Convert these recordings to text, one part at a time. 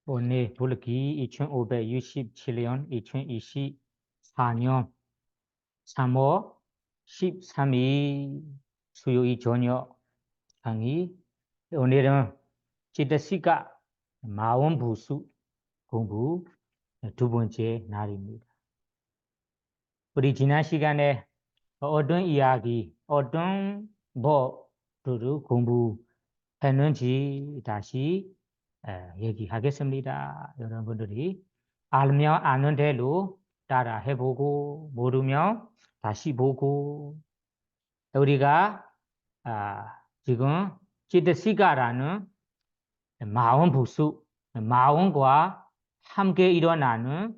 오늘 불기 2567년 2024년 3월 13일 수요일 저녁 강의. 오늘은 찌드시가 마원부수 공부 두 번째 날입니다. 우리 지난 시간에 어떤 이야기, 어떤 법들을 공부했는지 다시 얘기하겠습니다. 여러분들이 알면 아는 대로 따라 해보고 모르면 다시 보고. 우리가 지금 찌드시가라는 마원부수, 마원과 함께 일어나는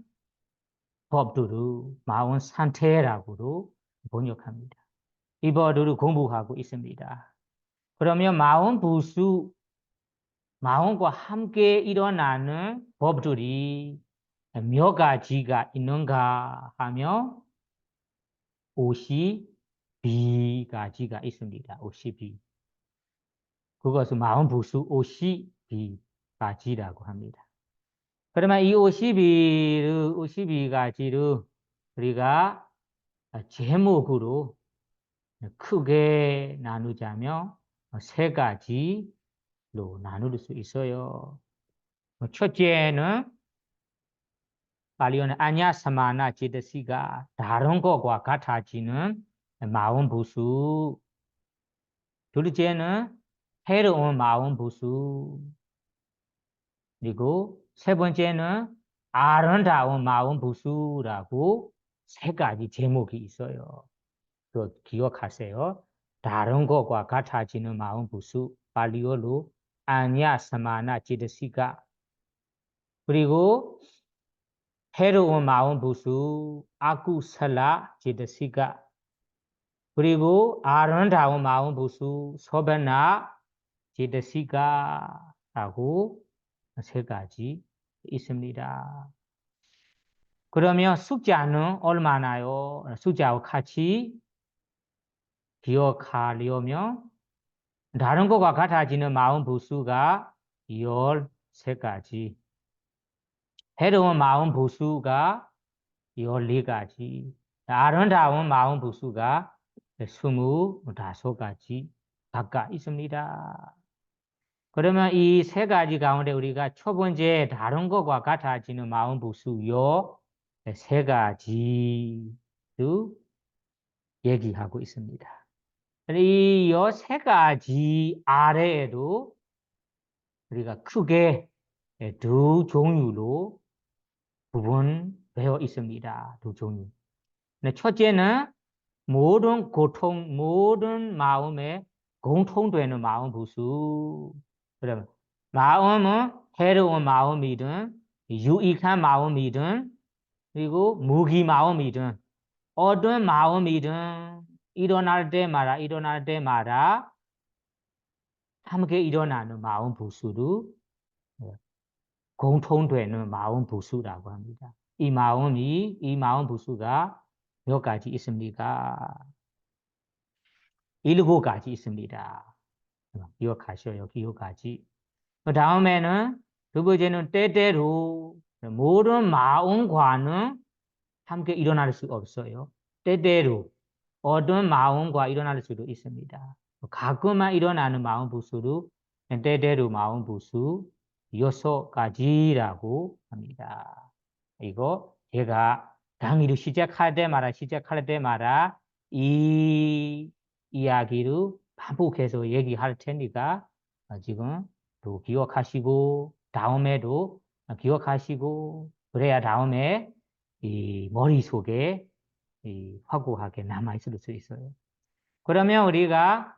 법들을 마원 상태라고도 번역합니다. 이 법들을 공부하고 있습니다. 그러면 마원부수, 마원과 함께 일어나는 법들이 몇 가지가 있는가 하면 52가지가 있습니다. 52. 그것은 마원부수 52가지라고 합니다. 그러면 이 52가지를 우리가 제목으로 크게 나누자면 세 가지로 나눌 수 있어요. 첫째는 발리어는 아냐사마나 제드시가 다른 것과 같아지는 마음부수. 둘째는 해로운 마음부수. 그리고 세 번째는 아름다운 마음부수라고 세 가지 제목이 있어요. 그 기억하세요. 다른 것과 같아지는 마음부수, 발리어로 아냐사마나 제드시가. 그리고 해로운 마음부수, 아쿠살라 제드시가. 그리고 아름다운 마음부수, 소변나 제드시가라고 세 가지 있습니다. 그러면 숫자는 얼마나요? 숫자와 같이 기억하려면 다른 것과 같아지는 마음부수가 13가지, 해로운 마음부수가 14가지, 아름다운 마음부수가 25가지 각각 있습니다. 그러면 이 세 가지 가운데 우리가 첫 번째 다른 것과 같아지는 마음부수 요 세 가지도 얘기하고 있습니다. 이 요 세 가지 아래에도 우리가 크게 두 종류로 구분되어 있습니다. 두 종류. 첫째는 모든 고통, 모든 마음에 공통되는 마음부수. 그러면 마음은 해로운 마음이든 유익한 마음이든 그리고 무기 마음이든 어떤 마음이든 일어날 때마다 함께 일어나는 마음부수를 공통되는 마음부수라고 합니다. 이 마음부수가 몇 가지 있습니까? 7가지 있습니다. 기억하셔요. 7가지. 그 다음에는 두 번째는 때때로 모든 마음과는 함께 일어날 수 없어요. 때때로 어떤 마음과 일어날 수도 있습니다. 가끔만 일어나는 마음부수로 때때로 마음부수 6가지라고 합니다. 이거 제가 강의를 시작할 때마다 이 이야기를 반복해서 얘기할 테니까 지금 또 기억하시고 다음에도 기억하시고 그래야 다음에 이 머릿속에 확고하게 남아있을 수 있어요. 그러면 우리가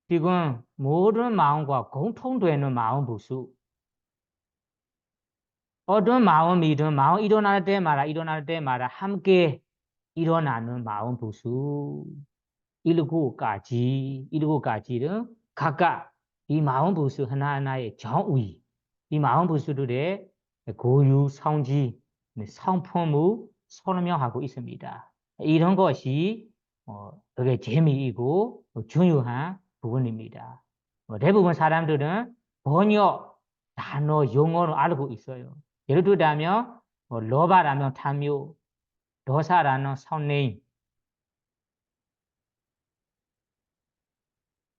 지금 모든 마음과 공통되는 마음부수, 어떤 마음이든 마음 일어날 때마다 함께 일어나는 마음부수 7가지는 각각 이 마음부수 하나하나의 정의, 이 마음부수들의 고유, 성질, 성품을 설명하고 있습니다. 이런 것이 되게 재미있고 중요한 부분입니다. 대부분 사람들은 번역, 단어, 용어로 알고 있어요. 예를 들자면 러바라면 탐요, 러사라는 선네임,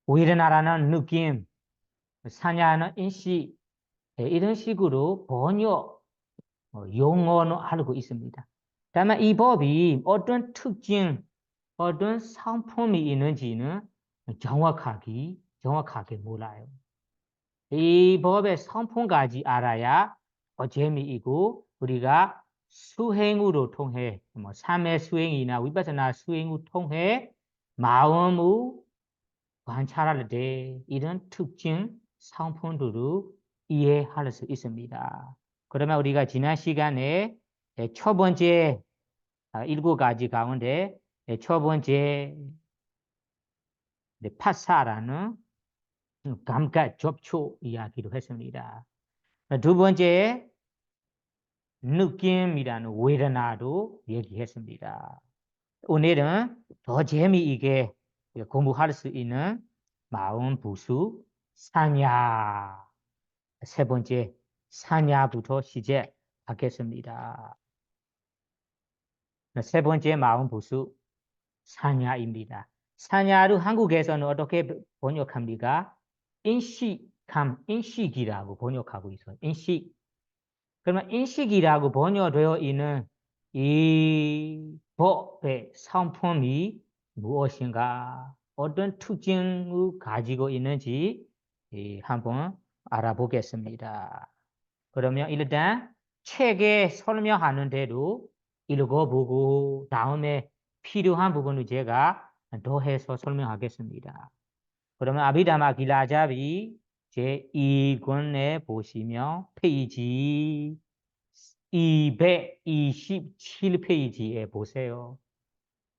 우리나라는 느낌, 사냐는 인식, 이런 식으로 번역 용어는 알고 있습니다. 다만 이 법이 어떤 특징, 어떤 상품이 있는지는 정확하게 몰라요. 이 법의 성품까지 알아야 재미있고 우리가 수행으로 통해 뭐 삶의 수행이나 위파스나 수행을 통해 마음을 관찰할 때 이런 특징 성품들을 이해할 수 있습니다. 그러면 우리가 지난 시간에 첫 번째 7가지 가운데 첫 번째 파사라는 감각 접촉 이야기로 했습니다. 두 번째 느낌이라는 웨드나도 얘기했습니다. 오늘은 더 재미있게 공부할 수 있는 마음 부수 사냐 세 번째 사냐부터 시작하겠습니다. 세 번째 마음 부수 사냐입니다. 사냐를 한국에서는 어떻게 번역합니까? 인식이라고 번역하고 있어요. 인식. 그러면 인식이라고 번역되어 있는 이 법의 성품이 무엇인가? 어떤 특징을 가지고 있는지 한번 알아보겠습니다. 그러면 일단 책에 설명하는 대로 읽어보고 다음에 필요한 부분을 제가 더해서 설명하겠습니다. 그러면 아비다마 길라잡이 제2권에 보시면 페이지 227페이지에 보세요.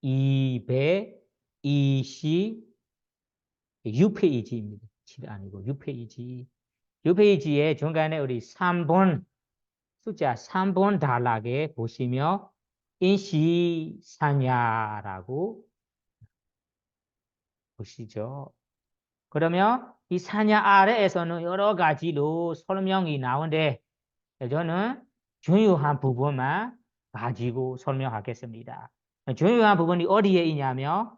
226페이지입니다. 7 아니고 6페이지. 6페이지에 중간에 우리 3번 숫자 3번 단락에 보시면 인시사냐라고 보시죠. 그러면 이 사냐 아래에서는 여러 가지로 설명이 나오는데 저는 중요한 부분만 가지고 설명하겠습니다. 중요한 부분이 어디에 있냐면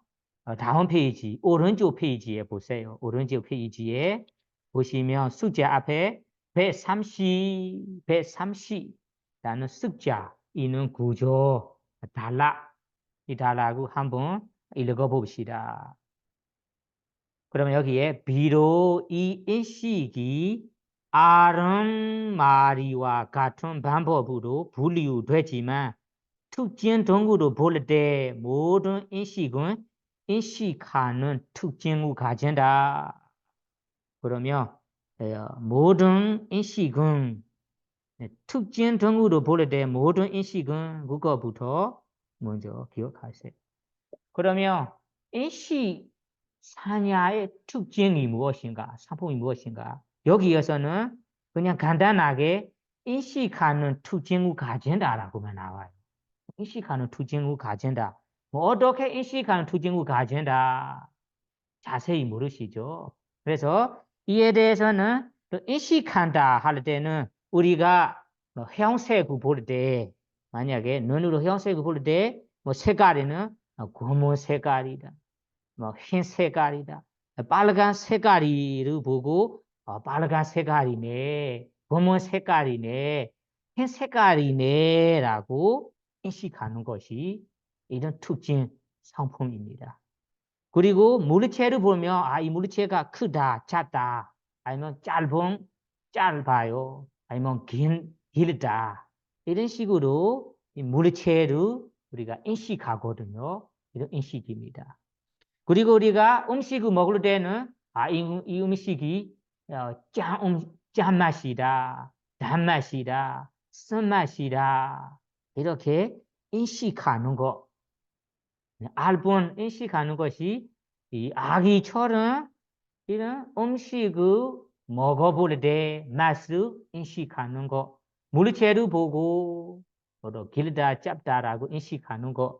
다음 페이지, 오른쪽 페이지에 보세요. 오른쪽 페이지에 보시면 숫자 앞에 130라는 숫자 있는 구조 이 단락을 한번 읽어봅시다. 그러면 여기에 비록 이 인식이 아름마리와 같은 방법으로 분류되지만 특징 등으로 볼 때 모든 인식은 인식하는 특징을 가진다. 그러면 모든 인식은 특징 등으로 볼 때 모든 인식은 그거부터 먼저 기억하세요. 그러면 인식 사냐의 특징이 무엇인가? 상품이 무엇인가? 여기에서는 그냥 간단하게 인식하는 특징을 가진다라고만 나와요. 인식하는 특징을 가진다. 뭐 어떻게 인식하는 특징을 가진다? 자세히 모르시죠? 그래서 이에 대해서는 인식한다 할 때는 우리가 형색을 볼 때, 만약에 눈으로 형색을 볼 때, 뭐 색깔에는 검은 색깔이다. 뭐 흰 색깔이다. 빨간 색깔이를 보고 빨간 색깔이네. 검은 색깔이네. 흰 색깔이네라고 인식하는 것이 이런 특징 상품입니다. 그리고 물체를 보면 이 물체가 크다, 작다, 아니면 짧아요, 아니면 길다. 이런 식으로 이 물체를 우리가 인식하거든요. 이런 인식입니다. 그리고 우리가 음식을 먹을 때는 이 음식이 짠맛이다, 단맛이다, 쓴맛이다 이렇게 인식하는 거, 알분 인식하는 것이 이 아기처럼 이런 음식을 먹어볼 때 맛을 인식하는 거, 물체를 보고 길다, 짧다라고 인식하는 거,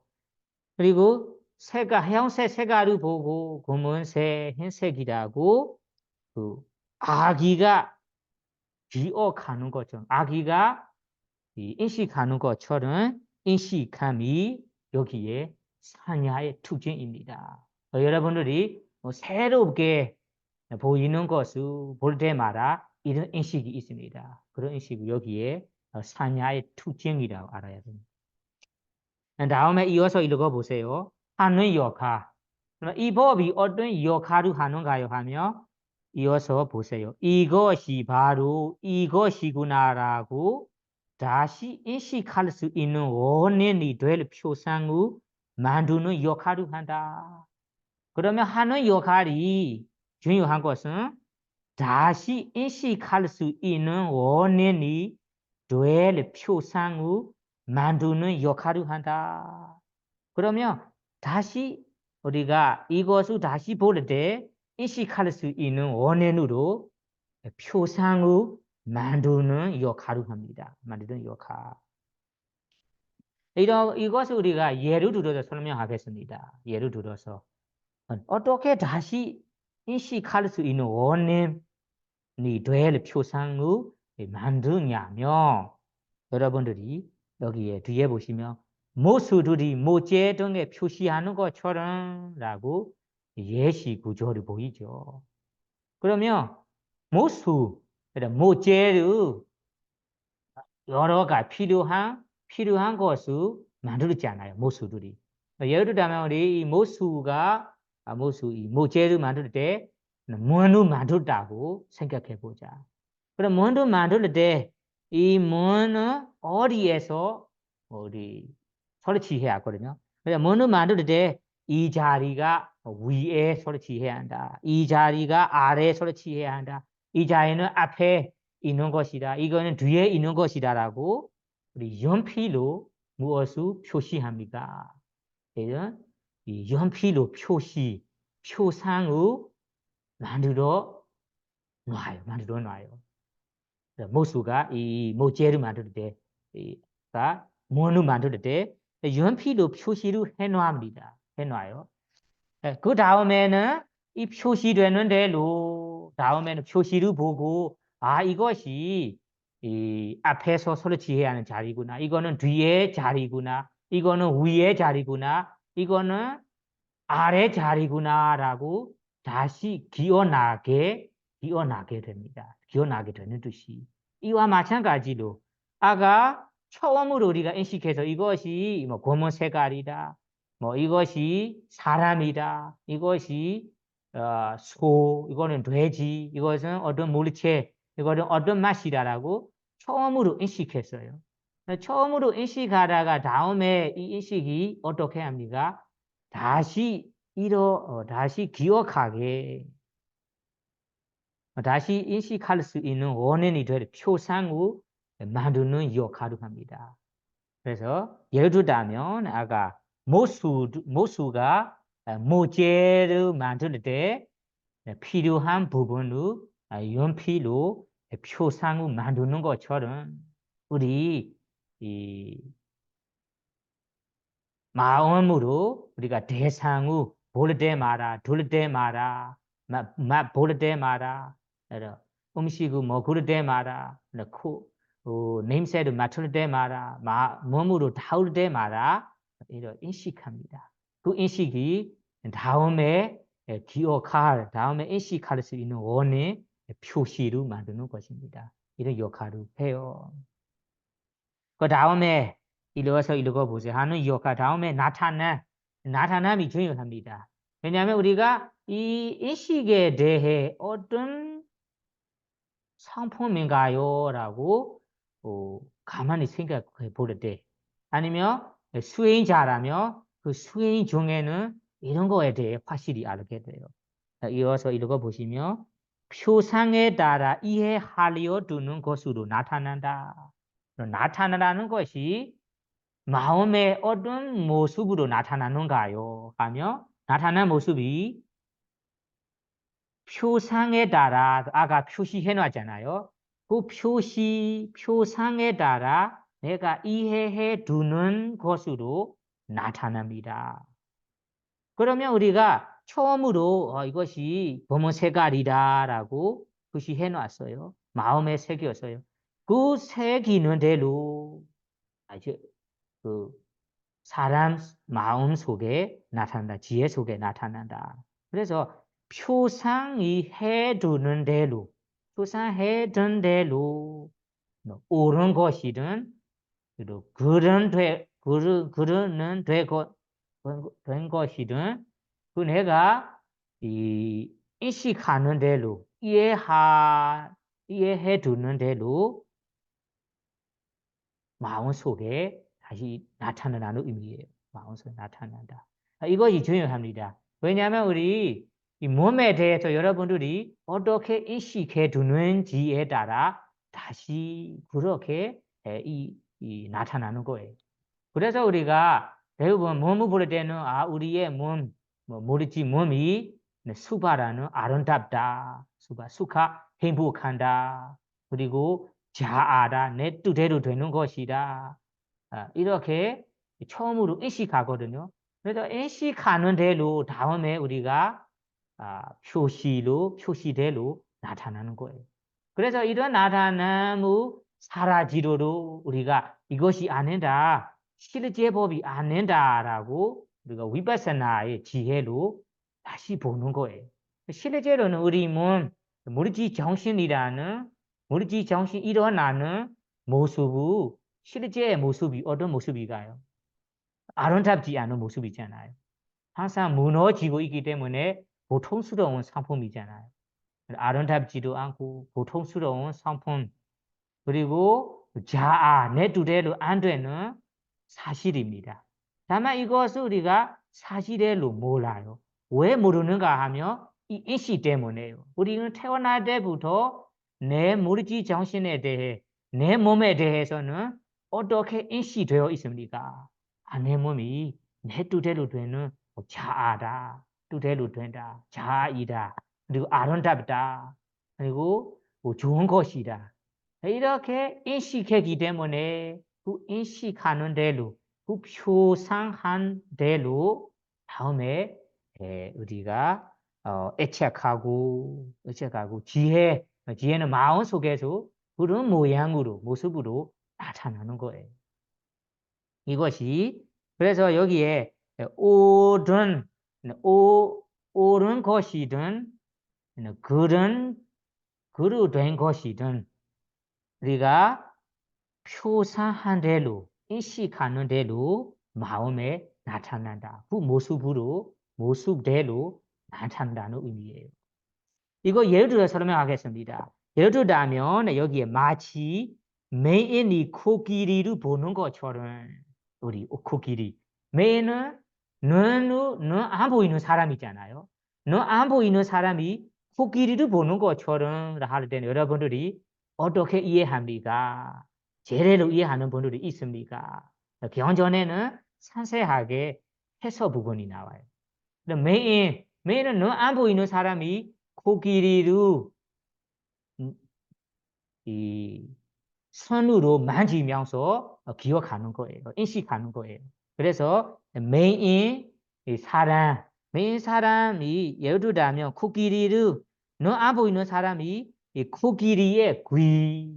그리고 형색 색깔을 보고 검은색, 흰색이라고 그 아기가 기억하는 것처럼 아기가 인식하는 것처럼 인식함이 여기에 사냐의 특징입니다. 여러분들이 새롭게 보이는 것을 볼 때마다 이런 인식이 있습니다. 그런 인식이 여기에 사냐의 특징이라고 알아야 됩니다. 다음에 이어서 읽어보세요. 하는 역할. 이 법이 어떤 역할을 하는가요? 하며 이어서 보세요. 이것이 바로 이것이구나라고 다시 인식할 수 있는 원인이 될 표상을 만드는 역할을 한다. 그러면 하는 역할이 중요한 것은 다시 인식할 수 있는 원인이 될 표상을 만드는 역할을 한다. 그러면 다시 우리가 이것을 다시 볼 때 인식할 수 있는 원인으로 표상을 만드는 역할을 합니다. 만드는 역할. 이것을 우리가 예를 들어서 설명하겠습니다. 예를 들어서 어떻게 다시 인식할 수 있는 원인이 될 표상을 만드냐면 여러분들이 여기에 뒤에 보시면 모수들이 모재 등에 표시하는 것처럼 라고 예시 구조를 보이죠. 그러면 모수, 모재를 여러 가지 필요한 것을 만들었잖아요. 모수들이. 예를 들자면 우리 이 모수가 이 모재를 만들 때 문을 만들다고 생각해 보자. 그럼 문을 만들 때 이 문은 어디에서 우리 설치해야 하거든요. 그래서 문을 만들 때 이 자리가 위에 설치해야 한다. 이 자리가 아래에 설치해야 한다. 이 자리는 앞에 있는 것이다. 이거는 뒤에 있는 것이다라고 우리 연필로 무엇을 표시합니까? 이런 이 연필로 표상을 만들어 놔요. 모수가 이 모재를 만들 때가 문을 만들 때 연필로 표시를 해놔요. 그 다음에는 이 표시되는 대로 다음에는 표시를 보고 이것이 이 앞에서 설치해야 하는 자리구나. 이거는 뒤에 자리구나. 이거는 위에 자리구나. 이거는 아래 자리구나라고 다시 기어나게 됩니다. 기어나게 되는 뜻이. 이와 마찬가지로 아까 처음으로 우리가 인식해서 이것이 뭐 검은 색깔이다. 뭐 이것이 사람이다. 이것이 소, 이거는 돼지, 이것은 어떤 물체, 이거는 어떤 맛이다라고 처음으로 인식했어요. 처음으로 인식하다가 다음에 이 인식이 어떻게 합니까? 다시 다시 기억하게 다시 인식할 수 있는 원인이 될 표상을 만드는 역할을 합니다. 그래서 예를 들자면 아까 모수가 모재를 만들 때 필요한 부분을 연필로 표상을 만드는 것처럼 우리 이 마음으로 우리가 대상을 볼 때마다 둘 때마다 볼 때마다 음식을 먹을 때마다 냄새를 맡을 때마다 몸으로 닿을 때마다 이런 인식합니다. 그 인식이 다음에 다음에 인식할 수 있는 원의 표시를 만드는 것입니다. 이런 역할을 해요. 그 다음에 이어서 읽어보세요. 하는 역할 다음에 나타남이 중요합니다. 왜냐하면 우리가 이 인식에 대해 어떤 상품인가요? 라고 가만히 생각해 볼 때 아니면 수행자라면 그 수행 중에는 이런 거에 대해 확실히 알게 돼요. 이어서 읽어보시면 표상에 따라 이해하려 드는 것으로 나타난다. 나타나는 것이 마음의 어떤 모습으로 나타나는가요? 하며 나타난 모습이 표상에 따라 아까 표시해 놨잖아요. 그 표상에 따라 내가 이해해 두는 것으로 나타납니다. 그러면 우리가 처음으로 이것이 검은 색깔이다라고 표시해 놨어요. 마음에 새겼어요. 그 새기는 대로 아주 그 사람 마음 속에 나타난다. 지혜 속에 나타난다. 그래서 표상이 해두는 대로, 표상해둔 대로 옳은 것이든 그리고 그러는 된 것이든 그 내가 이 인식하는 대로 이해해 두는 대로 마음 속에 다시 나타나는 의미예요. 마음 속에 나타난다. 이것이 중요합니다. 왜냐하면 우리 이 몸에 대해서 여러분들이 어떻게 인식해 두는지에 따라 다시 그렇게 나타나는 거예요. 그래서 우리가 대부분 몸을 볼 때는 우리의 몸, 모르지 몸이 수바라는 아름답다, 수카 행복한다, 그리고 자아다, 내 뜻대로 되는 것이다. 이렇게 처음으로 인식하거든요. 그래서 인식하는 대로 다음에 우리가 표시대로 나타나는 거예요. 그래서 이런 나타남의 사라지도록 우리가 이것이 아니다, 실제법이 아닌다라고 우리가 위파사나의 지혜로 다시 보는 거예요. 실제로는 우리 몸, 무르지 정신이라는 무르지 정신 일어나는 모습이 실제 모습이 어떤 모습인가요? 아름답지 않은 모습이잖아요. 항상 무너지고 있기 때문에 보통스러운 상품이잖아요. 아름답지도 않고 보통스러운 상품, 그리고 내 뜻대로 안 되는 사실입니다. 다만 이것을 우리가 사실대로 몰라요. 왜 모르는가 하면 이 인식 때문에요. 우리는 태어날 때부터 내 무리지 정신에 대해, 내 몸에 대해서는 어떻게 인식되어 있습니까? 내 몸이 내 뜻대로 되는 자아다, 뜻대로 된다, 자아이다, 그리고 아름답다, 그리고 좋은 것이다. 이렇게 인식하기 때문에 그 인식하는 대로, 그 표상한 대로 다음에 우리가 애착하고 지혜는 마음 속에서 그런 모양으로, 모습으로 나타나는 거예요. 이것이 그래서 여기에 옳은 것이든 그릇된 것이든 우리가 표상한 대로 인식하는 대로 마음에 나타난다. 그 모습대로 나타난다는 의미예요. 이거 예를 들어 설명하겠습니다. 예를 들자면 여기에 마치 매인이 코끼리를 보는 것처럼 우리 코끼리. 매인은 눈 안 보이는 사람이잖아요. 눈 안 보이는 사람이 코끼리를 보는 것처럼 할 때는 여러분들이 어떻게 이해합니까? 제대로 이해하는 분들이 있습니까? 경전에는 상세하게 해서 부분이 나와요. 매인은 눈 안 보이는 사람이 코끼리를 이 손으로 만지면서 기억하는 거예요. 인식하는 거예요. 그래서 메인 사람이 예를 들자면 코끼리를 눈 안 보이는 사람이 이 코끼리의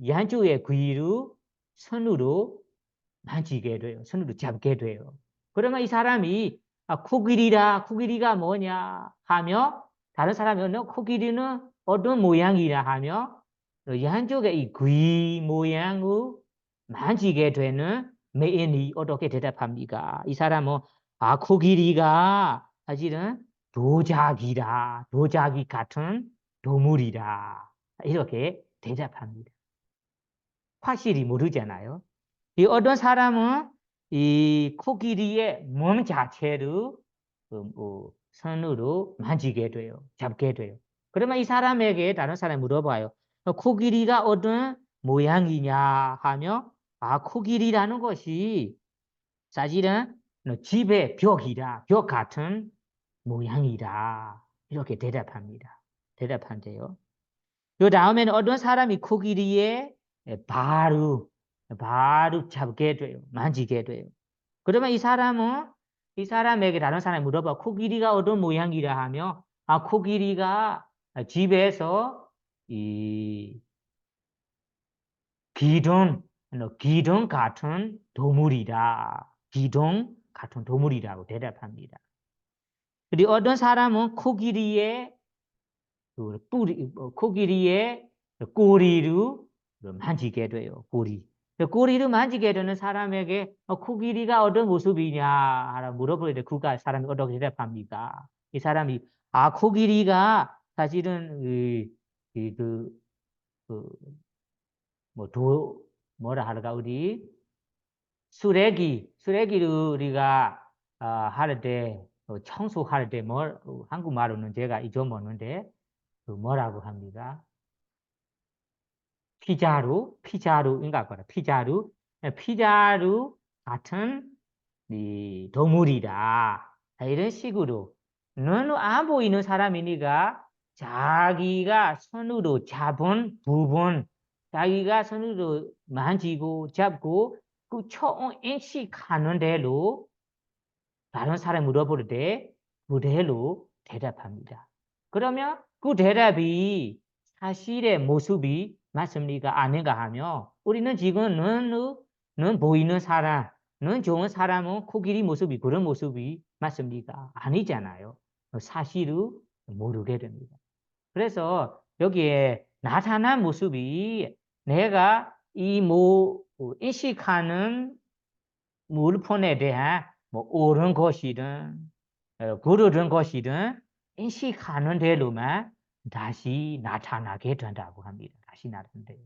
양쪽의 귀를 손으로 만지게 돼요. 손으로 잡게 돼요. 그러면 이 사람이 코끼리가 뭐냐 하며 다른 사람이 코끼리는 어떤 모양이라 하며 양쪽에 이 귀 모양을 만지게 되는 매인이 어떻게 대답합니까? 이 사람은 코끼리가 사실은 도자기 같은 동물이다. 이렇게 대답합니다. 확실히 모르잖아요. 이 어떤 사람은 이 코끼리의 몸 자체를 손으로 만지게 돼요. 잡게 돼요. 그러면 이 사람에게 다른 사람이 물어봐요. 코끼리가 어떤 모양이냐 하며 코끼리라는 것이 사실은 집의 벽 같은 모양이다. 이렇게 대답한대요. 그 다음에는 어떤 사람이 코끼리의 발을 잡게 돼요. 만지게 돼요. 그러면 이 사람에게 다른 사람이 물어봐. 코끼리가 어떤 모양이라 하며 코끼리가 집에서 기둥 같은 동물이다. 기둥 같은 동물이라고 대답합니다. 그리고 어떤 사람은 코끼리의 코끼리의 꼬리를 만지게 돼요. 꼬리를 만지게 되는 사람에게 코끼리가 어떤 모습이냐 물어볼 때 그가 사람이 어떻게 대답합니까? 이 사람이 코끼리가 사실은 뭐라 할까 우리 쓰레기를 우리가 할 때 청소할 때 한국말로는 제가 잊어먹는데 뭐라고 합니까? 피자루인가 거라. 피자루 같은 이 동물이다. 이런 식으로 너는 안 보이는 사람이니까 자기가 손으로 잡은 부분, 자기가 손으로 만지고 잡고 그 처음 인식하는 대로 다른 사람 물어볼 때 그대로 대답합니다. 그러면 그 대답이 사실의 모습이 맞습니까? 아닌가 하며 우리는 지금 는 보이는 사람, 는 좋은 사람은 코끼리 모습이 그런 모습이 맞습니까? 아니잖아요. 사실을 모르게 됩니다. 그래서 여기에 나타난 모습이 내가 인식하는 물품에 대한 옳은 것이든 그르든 것이든 인식하는 대로만 다시 나타나게 된다고 합니다. 다시 나타난대요.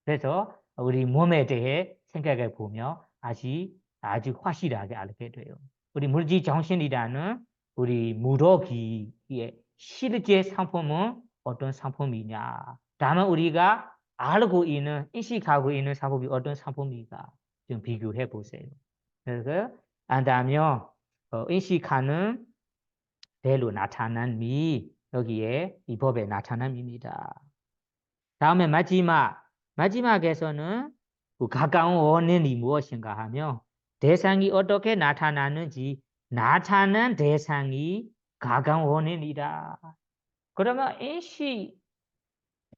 그래서 우리 몸에 대해 생각해 보면 아주 확실하게 알게 돼요. 우리 물질 정신이라는 우리 무더기의 실제 상품은 어떤 상품이냐? 다만 우리가 알고 있는 인식하고 있는 상품이 어떤 상품인가 좀 비교해 보세요. 그래서 안다면 인식하는 대로 나타난 여기에 이 법에 나타납니다. 다음에 마지막에서는 그 가까운 원인이 무엇인가 하며 대상이 어떻게 나타나는지 나타난 대상이 가까운 원인이다. 그러면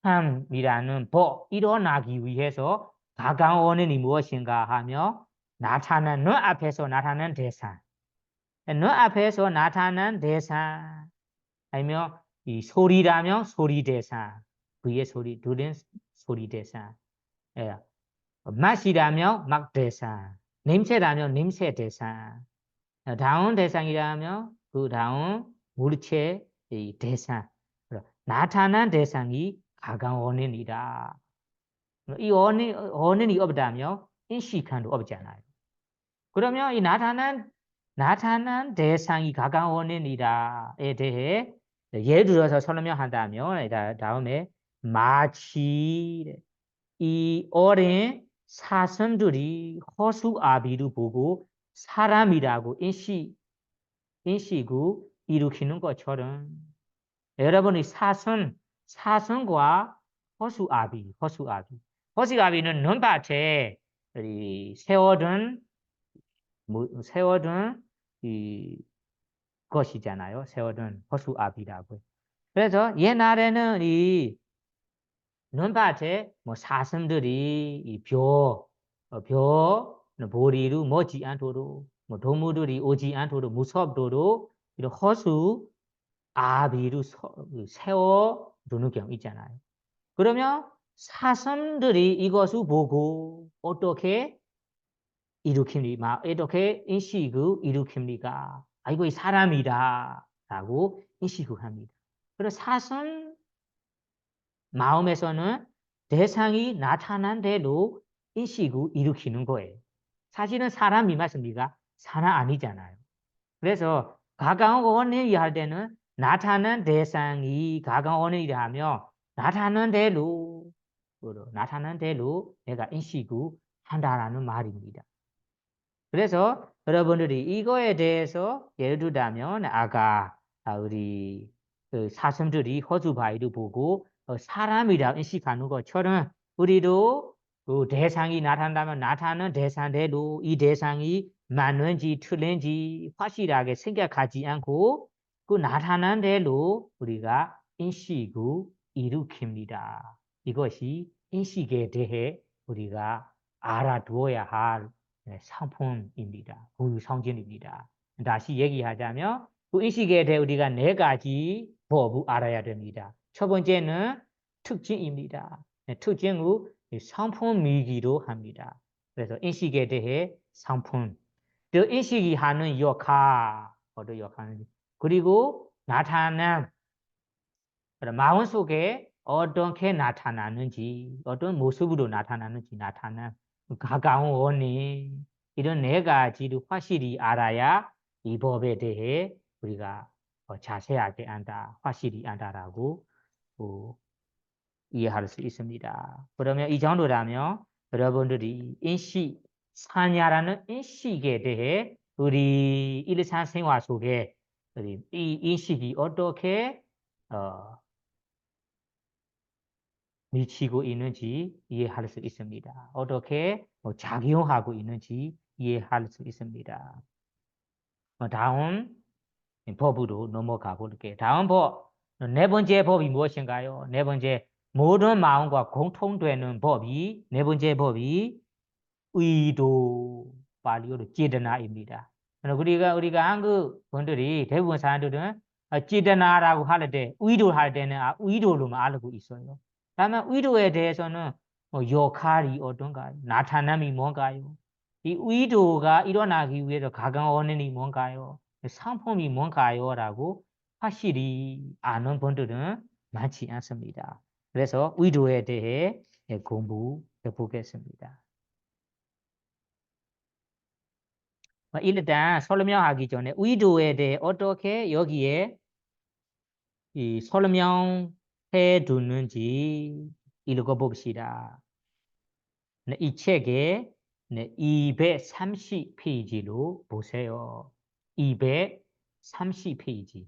인식함이라는 법 일어나기 위해서 가까운 원인이 무엇인가 하며 너 앞에서 나타난 대상 너 앞에서 나타난 대상 아니면 이 소리라면 소리 대상 그의 소리 들은 소리 대상 예. 맛이라면 맛 대상 냄새라면 냄새 대상 다운 대상이라면 그 다운 물체 대상 나타난 대상이 가까운 원인이다. 이 원인이 없다면 인식한도 없잖아요. 그러면 이 나타난 대상이 가까운 원인이다에 대해 예를 들어서 설명한다면 다음에 마치 이 어린 사슴들이 허수아비를 보고 사람이라고 인식을 일으키는 것처럼 여러분이 사슴과 허수아비는 눈밭에 세워둔 이 것이잖아요. 세워둔 허수아비라고. 그래서 옛날에는 이 눈밭에 사슴들이 이 보리를 먹지 않도록 동물들이 오지 않도록 무섭도록 이런 허수아비를 세워두는 경우 있잖아요. 그러면 사슴들이 이것을 보고 어떻게 이렇게 인식을 일으킵니까? 이거 사람이다 라고 인식을 합니다. 그래서 사슴 마음에서는 대상이 나타난 대로 인식을 일으키는 거예요. 사실은 사람이 맞습니까? 사람 아니잖아요. 그래서 가까운 원인이 할 때는 나타난 대상이 가까운 원인이라 하면 나타난 대로 내가 인식을 한다라는 말입니다. 그래서 여러분들이 이거에 대해서 예를 들자면 아까 우리 사슴들이 허수아비를 보고 사람이라 인식하는 것처럼 우리도 그 대상이 나타난다면 나타나는 대상대로 이 대상이 맞는지 틀린지 확실하게 생각하지 않고 그 나타난 대로 우리가 인식을 일으킵니다. 이것이 인식에 대해 우리가 알아두어야 할 상품입니다. 고유 성질입니다. 다시 얘기하자면 그 인식에 대해 우리가 4가지 법을 알아야 됩니다. 첫 번째는 특징입니다. 특징을 상품이기도 합니다. 그래서 인식에 대해 상품, 그 인식이 하는 역할, 어떤 역할인지, 그리고 나타남, 마음 속에 어떻게 나타나는지, 어떤 모습으로 나타나는지 나타남, 가까운 원인, 이런 4가지를 확실히 알아야 이 법에 대해 우리가 자세하게 안다, 확실히 안다라고 이해할 수 있습니다. 그러면 이 정도라면 여러분들이 인식, 사냐라는 인식에 대해 우리 일상생활 속에 이 인식이 어떻게 미치고 있는지 이해할 수 있습니다. 어떻게 작용하고 있는지 이해할 수 있습니다. 다음 법으로 넘어가 볼게요. 다음 법, 4번째 법이 무엇인가요? 4번째, 모든 마음과 공통되는 법이, 4번째 법이 의도, 발리어로 제드나입니다. 우리가 한국 분들이, 대부분 사람들은 제드나라고 할 때, 의도할 때는 의도로만 알고 있어요. 다만 의도에 대해서는 역할이 어떤가요? 나타남이 뭔가요? 이 의도가 일어나기 위해서 가강 원인이 뭔가요? 상품이 뭔가요? 라고 확실히 아는 분들은 많지 않습니다. 그래서 의도에 대해 공부해 보겠습니다. 일단 설명하기 전에 의도에 대해 어떻게 여기에 설명해 두는지 읽어봅시다. 네, 이 책에 230페이지로 보세요. 230페이지.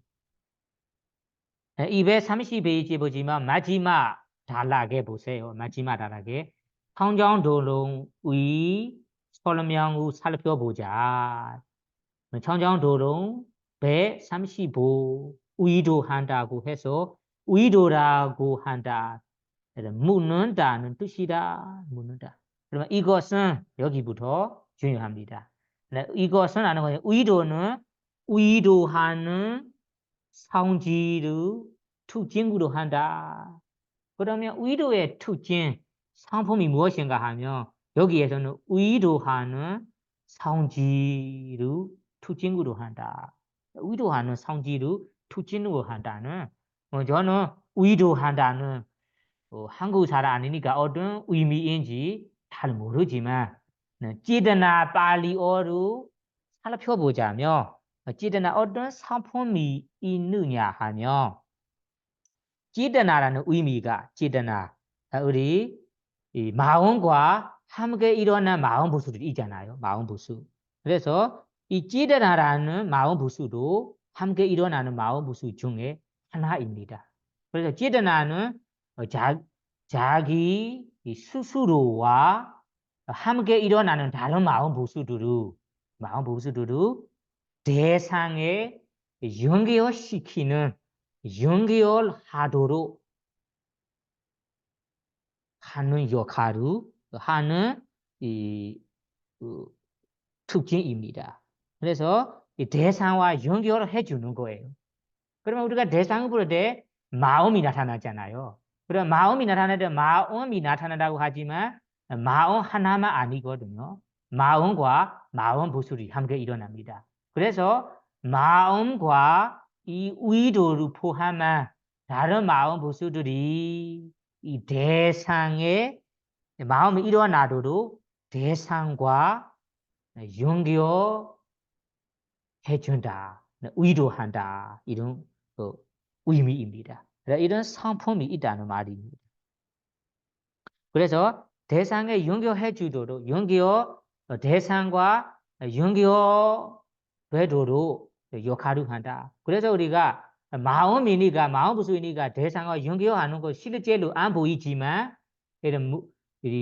230페이지 보지만 마지막 단락에 보세요. 마지막 단락에 청정도롱의 설명을 살펴보자. 청정도롱 135 의도한다고 해서 의도라고 한다. 묻는다는 뜻이다. 묻는다. 그러면 이것은 여기부터 중요합니다. 이것은 아는 거예요. 의도는 의도하는 성질의 특징으로 한다. 그러면 의도의 특징, 상품이 무엇인가 하면 여기에서는 의도하는 성질의 특징으로 한다. 의도하는 성질의 특징으로 한다는 저는 의도한다는 한국 사람 아니니까 어떤 의미인지 잘 모르지만 찌드나 발리어로 살펴보자면 찌드나 어떤 상품이 있느냐 하면 찌드나라는 의미가 찌드나 우리 이 마음과 함께 일어난 마음 부수들이 있잖아요. 마음 부수. 그래서 이 찌드나라는 마음 부수도 함께 일어나는 마음 부수 중에 하나입니다. 그래서 찌드나는 자기 스스로와 함께 일어나는 다른 마음 부수들을 대상에 연결시키는 연결하도록 하는 역할을 하는 이 특징입니다. 그래서 이 대상과 연결을 해주는 거예요. 그러면 우리가 대상을 부를 때 마음이 나타나잖아요. 그럼 마음이 나타날 때 마음이 나타난다고 하지만 마음 하나만 아니거든요. 마음과 마음 부술이 함께 일어납니다. 그래서 마음과 이 의도를 포함한 다른 마음 부술들이 이 대상에 마음이 일어나도록 대상과 연결해준다, 의도한다 이런 의미입니다. 이런 상품이 있다는 말입니다. 그래서 대상에 연결해주도록 대상과 연결되도록 역할을 한다. 그래서 우리가 마음이니까 마음부수이니까 대상과 연결하는 거 실제로 안 보이지만 이런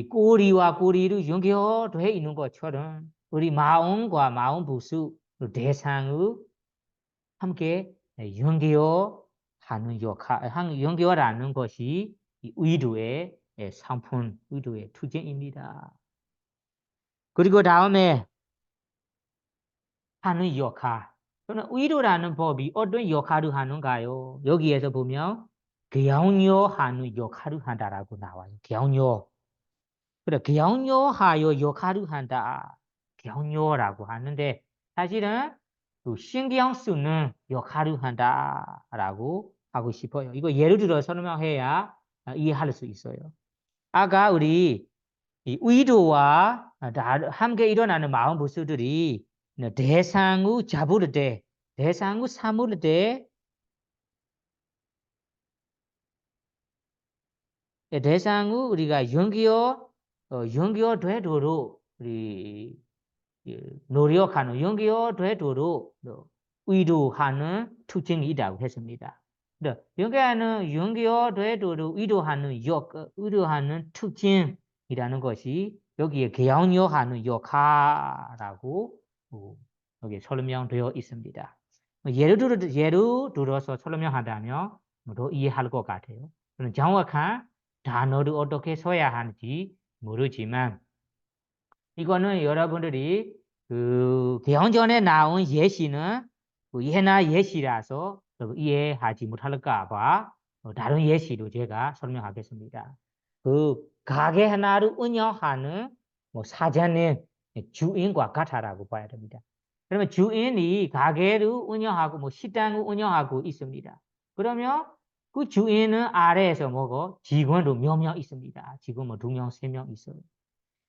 꼬리와 꼬리로 연결돼 있는 것처럼 우리 마음과 마음부수 대상을 함께 연결하는 역할, 연결하는 것이 의도의 상품 의도의 특징입니다. 그리고 다음에 하는 역할. 그러면 의도라는 법이 어떤 역할을 하는가요? 여기에서 보면 격려하는 역할을 한다라고 나와요. 격려. 그래, 격려하여 역할을 한다. 격려라고 하는데 사실은 그 신경 쓰는 역할을 한다라고 하고 싶어요. 이거 예를 들어 설명해야 이해할 수 있어요. 아까 우리 이 의도와 함께 일어나는 마음 모습들이 대상을 잡을 때, 대상을 삼을 때, 대상을 우리가 연결되도록 우리 노력하는, 연결되도록 의도하는 특징이 있다고 했습니다. 연결되도록 의도하는 특징이라는 것이 여기에 격려하는 역할이라고 여기 설명되어 있습니다. 예를 들어서 설명하자면 더 이해할 것 같아요. 정확한 단어를 어떻게 써야 하는지 모르지만 이거는 여러분들이 그 개헌전에 나온 예시는 예나 예시라서 이해하지 못할까 봐 다른 예시로 제가 설명하겠습니다. 그 가게 하나를 운영하는 사장님 주인과 같아라고 봐야 됩니다. 그러면 주인이 가게를 운영하고 식당을 운영하고 있습니다. 그러면 그 주인은 아래에서 직원도 몇 명 있습니다. 지금 2명, 3명 있어요.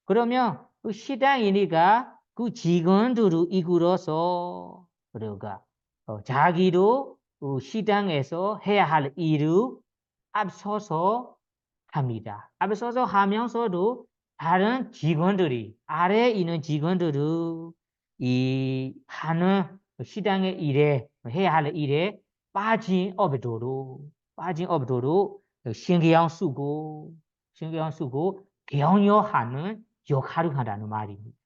그러면 그 시장이니까 그 직원들을 이끌어서 그러니까 자기도 그 시장에서 해야 할 일을 앞서서 합니다. 앞서서 하면서도 다른 직원들이 아래에 있는 직원들을 이 하는 시장의 일에 해야 할 일에 빠짐없도록 신경 쓰고 격려하는 역할을 한다는 말입니다.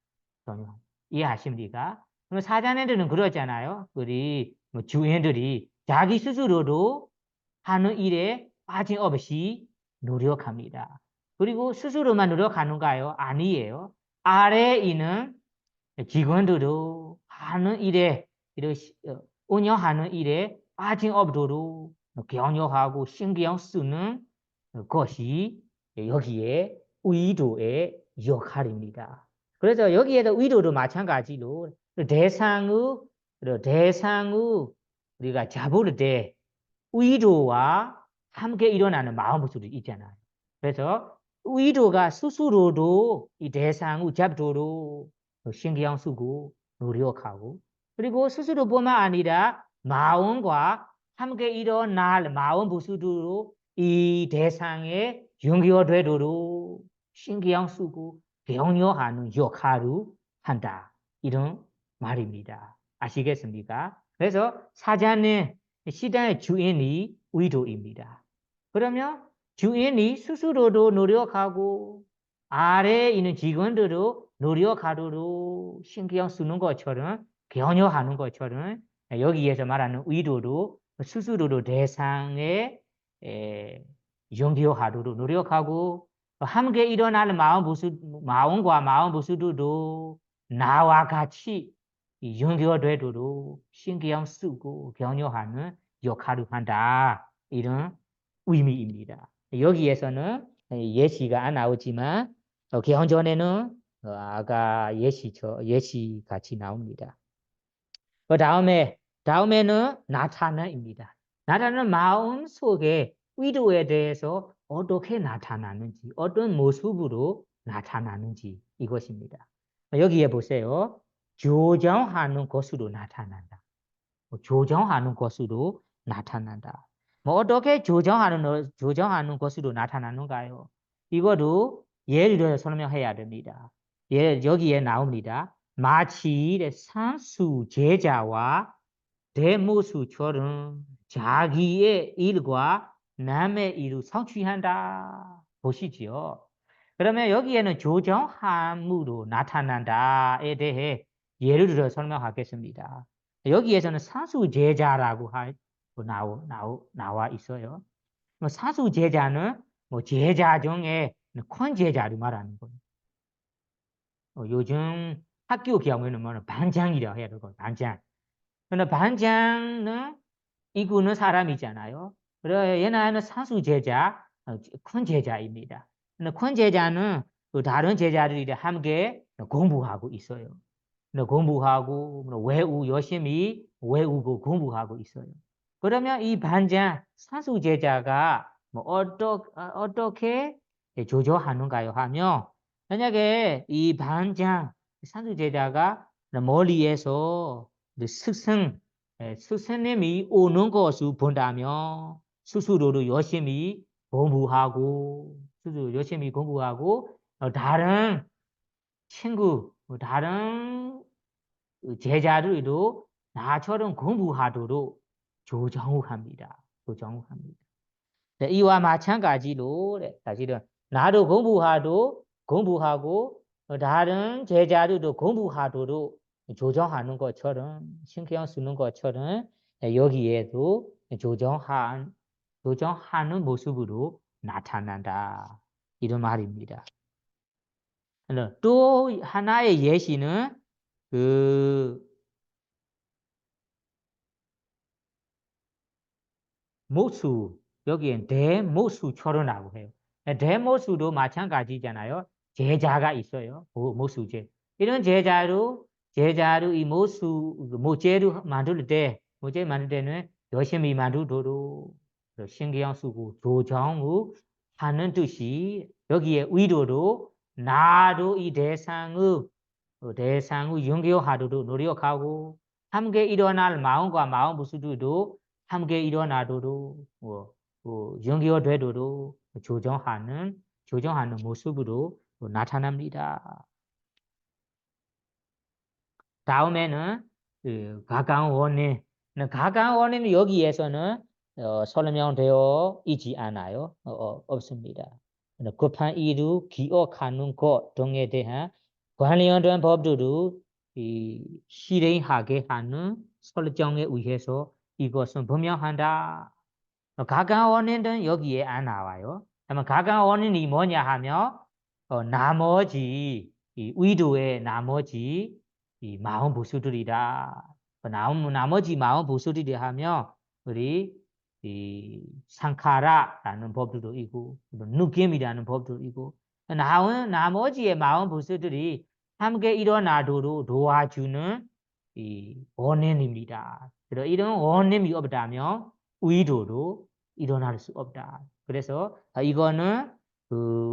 이해하십니까? 그럼 사자네들은 그러잖아요. 우리 주인들이 자기 스스로도 하는 일에 빠짐없이 노력합니다. 그리고 스스로만 노력하는가요? 아니에요. 아래에 있는 직원들도 하는 일에 운영하는 일에 빠짐없도록 격려하고 신경 쓰는 것이 여기에 의도의 역할입니다. 그래서 여기에도 의도도 마찬가지로 대상의 우리가 잡을 때 의도와 함께 일어나는 마음 모습이 있잖아요. 그래서 의도가 스스로도 이 대상을 잡도록 신경 쓰고 노력하고 그리고 스스로뿐만 아니라 마음과 함께 일어날 마음 모습으로 이 대상에 연결되도록 신경 쓰고 격려하는 역할을 한다. 이런 말입니다. 아시겠습니까? 그래서 사자는 시장의 주인이 의도입니다. 그러면 주인이 스스로도 노력하고 아래에 있는 직원들도 노력하도록 신경 쓰는 것처럼 격려하는 것처럼 여기에서 말하는 의도도 스스로도 대상에 연결하도록 노력하고 함께 일어나는 마음과 마음 모습도 나와 같이 연결되도록 신경 쓰고 격려하는 역할을 한다. 이런 의미입니다. 여기에서는 예시가 안 나오지만 개헌전에는 아까 예시 같이 나옵니다. 그 다음에는 나타나입니다. 나타나는 마음 속에 의도에 대해서 어떻게 나타나는지, 어떤 모습으로 나타나는지 이것입니다. 여기에 보세요. 조정하는 것으로 나타난다. 조정하는 것으로 나타난다. 어떻게 조정하는 것으로 나타나는가요? 이거도 예를 들어 설명해야 됩니다. 여기에 나옵니다. 마치 산수 제자와 대모수처럼 자기의 일과 남의 일을 성취한다. 보시지요. 그러면 여기에는 조정함으로 나타난다에 대해 예를 들어 설명하겠습니다. 여기에서는 사수제자라고 나와 있어요. 사수제자는 뭐 제자 중에 큰 제자를 말하는 거예요. 요즘 학교 경우에는 뭐 반장이라고 해야 되고 반장. 근데 반장은 이구는 사람이잖아요. 그래 얘는 사수 제자, 큰 제자입니다. 근데 큰 제자는 그 다른 제자들이 함께 공부하고 있어요. 공부하고 열심히 외우고 공부하고 있어요. 그러면 이 반장 사수 제자가 뭐 어떻게 조절하는가요? 하면 만약에 이 반장 사수 제자가 멀리에서 스승님이 오는 것을 본다면 스스로도 열심히 공부하고 다른 친구, 다른 제자들도 나처럼 공부하도록 조정합니다. 조정합니다. 네, 이와 마찬가지로 사실은 나도 공부하고 다른 제자들도 공부하도록 조정하는 것처럼 신경 쓰는 것처럼 여기에도 조정하는 모습으로 나타난다. 이런 말입니다. 또 하나의 예시는 그 모수, 여기엔 대모수초로라고 해요. 대모수도 마찬가지잖아요. 제자가 있어요. 모수제. 이런 제자로 이 모제를 만들 때는 열심히 만들도록 신경 쓰고 조정을 하는 뜻이 여기에 의도로 나도 이 대상을 연결하도록 노력하고 함께 일어날 마음과 마음 모습들도 함께 일어나도록 연결되도록 조정하는 모습으로 나타납니다. 다음에는 가까운 원인. 가까운 원인은 여기에서는 설명되어 있지 않아요. 없습니다. 급한 일을 기억하는 것 등에 대한 관련된 법들을 실행하게 하는 설정에 의해서 이것은 분명한다. 가까운 원인은 여기에 안 나와요. 그러면 가까운 원인이 뭐냐 하면 나머지 이 의도의 나머지 이 마음 부수들이다. 나머지 마음 부수들이 하면 우리 이 상카라라는 법들도 있고 느낌이라는 법도 있고 나머지의 마음 부수들이 함께 일어나도록 도와주는 이 원인입니다. 그래서 이런 원인이 없다면 의도로 일어날 수 없다. 그래서 이거는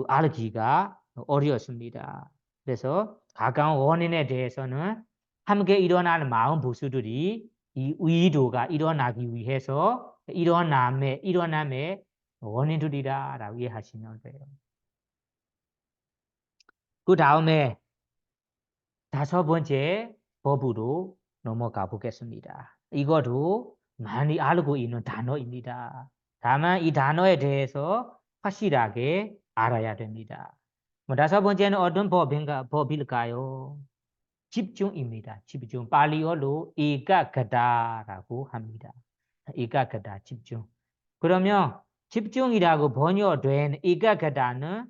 알기가 어려웠습니다. 그래서 가까운 원인에 대해서는 함께 일어나는 마음 부수들이 이 의도가 일어나기 위해서 일어남의 원인들이라고 이해하시면 돼요. 그 다음에 5번째 법으로 넘어가 보겠습니다. 이것도 많이 알고 있는 단어입니다. 다만 이 단어에 대해서 확실하게 알아야 됩니다. 5번째는 어떤 법일까요? 집중입니다. 집중. 팔리어로 에카가다라고 합니다. 에카가다 집중. 그러면 집중이라고 번역된 에카가다는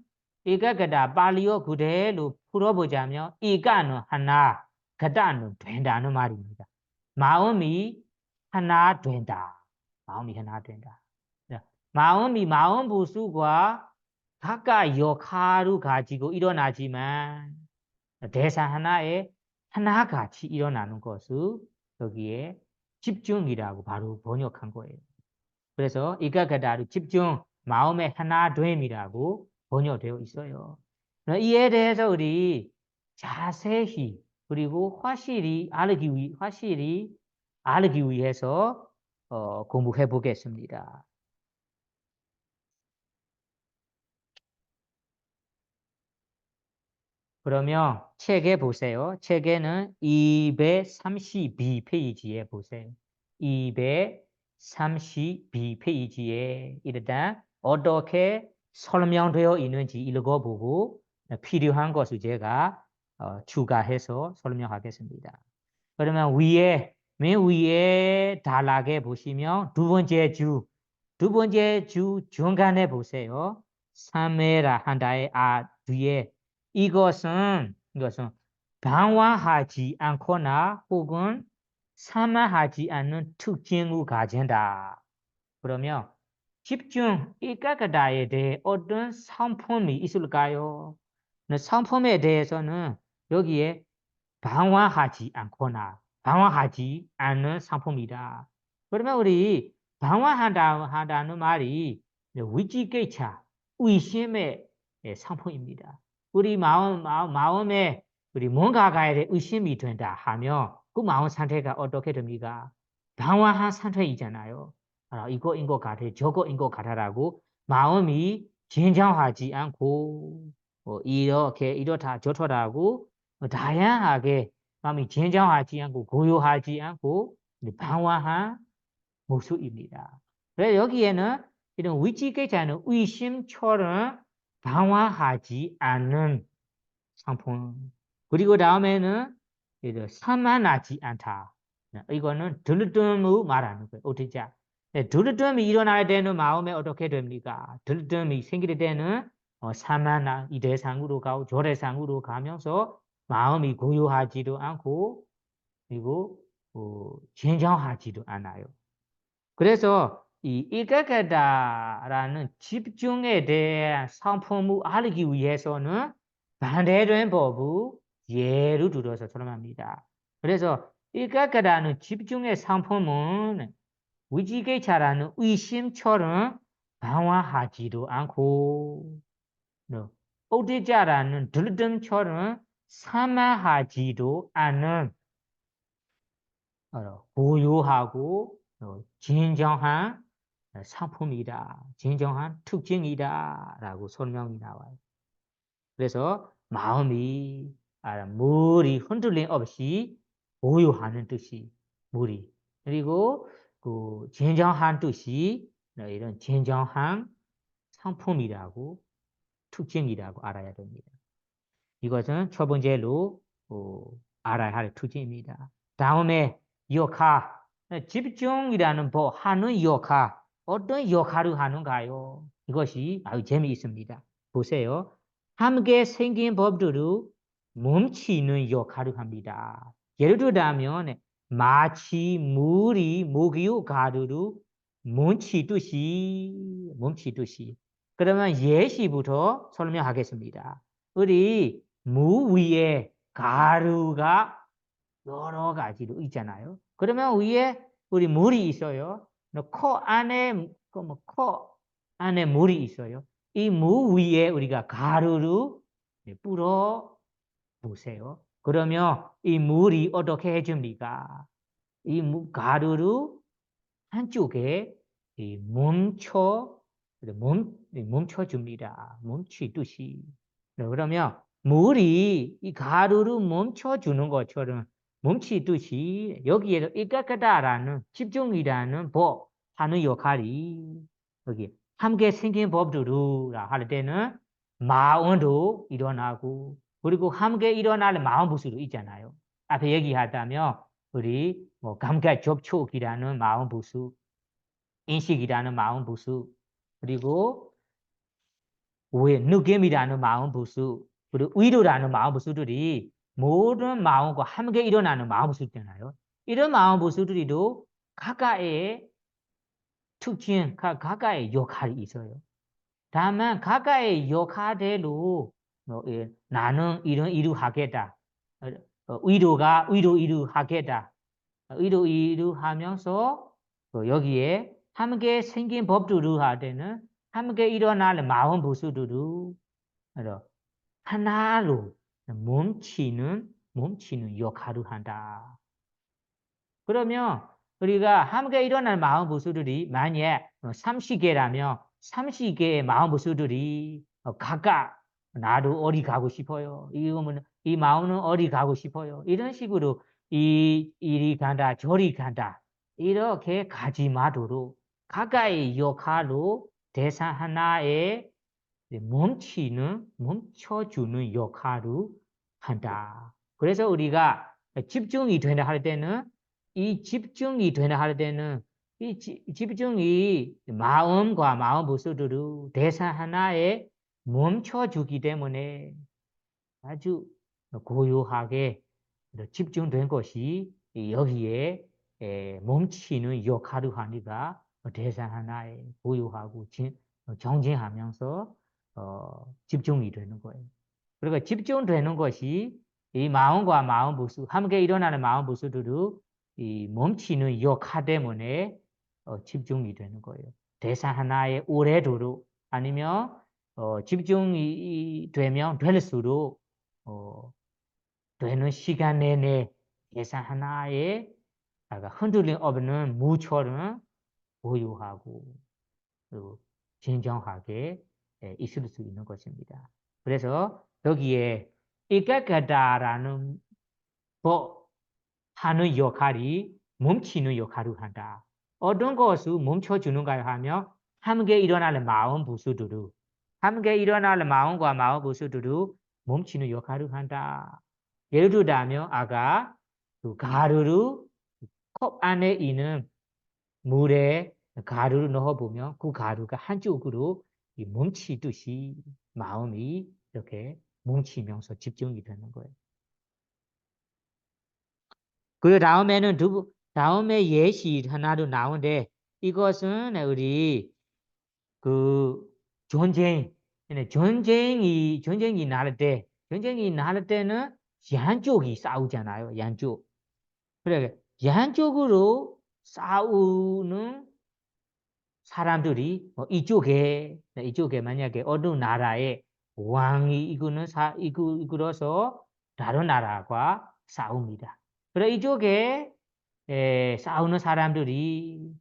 에카가다 팔리어 그대로 풀어보자면 에카는 하나, 가다는 된다는 말입니다. 마음이 하나 된다. 마음이 하나 된다. 마음 부수가 각각 역할을 가지고 일어나지만 대상 하나에 하나같이 일어나는 것을 여기에 집중이라고 바로 번역한 거예요. 그래서 이가가다로 집중, 마음의 하나됨이라고 번역되어 있어요. 이에 대해서 우리 자세히 그리고 확실히 알기 위해서 공부해 보겠습니다. 그러면 책에 보세요. 책에는 232페이지에 보세요. 232페이지에 일단 어떻게 설명되어 있는지 읽어보고 필요한 것을 제가 추가해서 설명하겠습니다. 그러면 맨 위에 단락에 보시면 두 번째 주 중간에 보세요. 산매라 한다의 뒤에 이것은 방황하지 않거나 혹은 산만하지 않는 특징을 가진다. 그러면 집중 일가가다에 대해 어떤 상품이 있을까요? 상품에 대해서는 여기에 방황하지 않거나 방황하지 않는 상품이다. 그러면 우리 방황한다는 말이 위기개차, 의심의 상품입니다. 우리 마음에 우리 뭔가가 의심이 된다 하면 그 마음 상태가 어떻게 됩니까? 방황한 상태이잖아요. 이거인 것 같아, 저거인 것 같아라고 마음이 긴장하지 않고 이렇게 이렇다 저렇다라고 다양하게 마음이 긴장하지 않고 고요하지 않고 방황한 모습입니다. 그래서 여기에는 이런 위치계자는 의심처럼 방황하지 않는 상품. 그리고 다음에는 산만하지 않다. 이거는 들뜸을 말하는 거예요. 어떻게? 들뜸이 일어날 때는 마음에 어떻게 됩니까? 들뜸이 생길 때는 산만한 이 대상으로 가고 저 대상으로 가면서 마음이 고요하지도 않고 그리고 긴장하지도 않아요. 그래서 이 일가가다라는 집중에 대한 상품을 알기 위해서는 반대된 법을 예를 들어서 설명합니다. 그래서 일가가다는 집중의 상품은 위지개차라는 의심처럼 방황하지도 않고 옥대자라는 들뜸처럼 사마하지도 않은 고요하고 진정한 상품이다. 진정한 특징이다. 라고 설명이 나와요. 그래서 마음이 물이 흔들림 없이 고요하는 뜻이 물이. 그리고 그 진정한 뜻이 이런 진정한 상품이라고 특징이라고 알아야 됩니다. 이것은 첫 번째로 알아야 할 특징입니다. 다음에 역할, 집중이라는 법, 하는 역할, 어떤 역할을 하는가요? 이것이 아주 재미있습니다. 보세요. 함께 생긴 법들을 멈추는 역할을 합니다. 예를 들자면 마치 물이 모기의 가루를 멈추듯이. 그러면 예시부터 설명하겠습니다. 우리 무 위에 가루가 여러 가지로 있잖아요. 그러면 위에 우리 물이 있어요. 코 안에 물이 있어요. 이 무 위에 우리가 가루를 뿌려 보세요. 그러면 이 물이 어떻게 해줍니까? 이 가루를 한쪽에 멈춰줍니다. 멈추듯이. 그러면 물이 이 가루를 멈춰주는 것처럼 멈추듯이 여기에서 일가까다라는 집중이라는 법 하는 역할이 여기 함께 생긴 법들을 할 때는 마음도 일어나고 그리고 함께 일어날 마음 부수도 있잖아요. 앞에 얘기하다면 우리 감각 접촉이라는 마음 부수, 인식이라는 마음 부수, 그리고 느낌이라는 마음 부수, 그리고 의도라는 마음 부수들이 모든 마음과 함께 일어나는 마음 부수 있잖아요. 이런 마음 부수들이도 각각의 특징, 각각의 역할이 있어요. 다만 각각의 역할대로 나는 이런 일을 하겠다. 의도 이루하겠다. 의도 이루하면서 여기에 함께 생긴 법들을 할 때는 함께 일어날 마음 부수들을 하나로 멈추는 역할을 한다. 그러면 우리가 함께 일어날 마음 부수들이 만약 30개라면 30개의 마음 부수들이 각각 나도 어디 가고 싶어요. 이 마음은 어디 가고 싶어요. 이런 식으로 이리 간다 저리 간다. 이렇게 가지 마도록 각각의 역할로 대상 하나에 멈춰주는 역할을 한다. 그래서 우리가 집중이 되나 할 때는 이 집중이 되나 할 때는 이 집중이 마음과 마음 모습으로 대사 하나에 멈춰주기 때문에 아주 고요하게 집중된 것이 여기에 멈추는 역할을 하니까 대사 하나에 고요하고 정진하면서 집중이 되는 거예요. 그리고 집중되는 것이 이 마음과 마음 모습, 함께 일어나는 마음 모습으로 이 멈추는 역할 때문에 집중이 되는 거예요. 대사 하나에 오래도록 아니면 집중이 되면 될수록 되는 시간 내내 대사 하나에 흔들림 없는 무처럼 고요하고 그리고 진정하게 있을 수 있는 것입니다. 그래서 여기에 에카가다라는 하는 역할이 멈추는 역할을 한다. 어떤 것을 멈춰주는가 하면 함께 일어나는 마음 부수들을 함께 일어나는 마음과 마음 부수들을 멈추는 역할을 한다. 예를 들자면 아까 그 가루를 컵 안에 있는 물에 가루를 넣어보면 그 가루가 한쪽으로 멈추듯이 마음이 이렇게 멈추면서 집중이 되는 거예요. 그 다음에는 다음에 예시 하나도 나오는데 이것은 우리 그 전쟁이 날 때는 양쪽이 싸우잖아요. 양쪽. 그래 양쪽으로 싸우는 사람들이 이쪽에 만약에 어느 나라에 왕이 이끌어서 다른 나라와 싸웁니다. 그래 이쪽에 싸우는 사람들이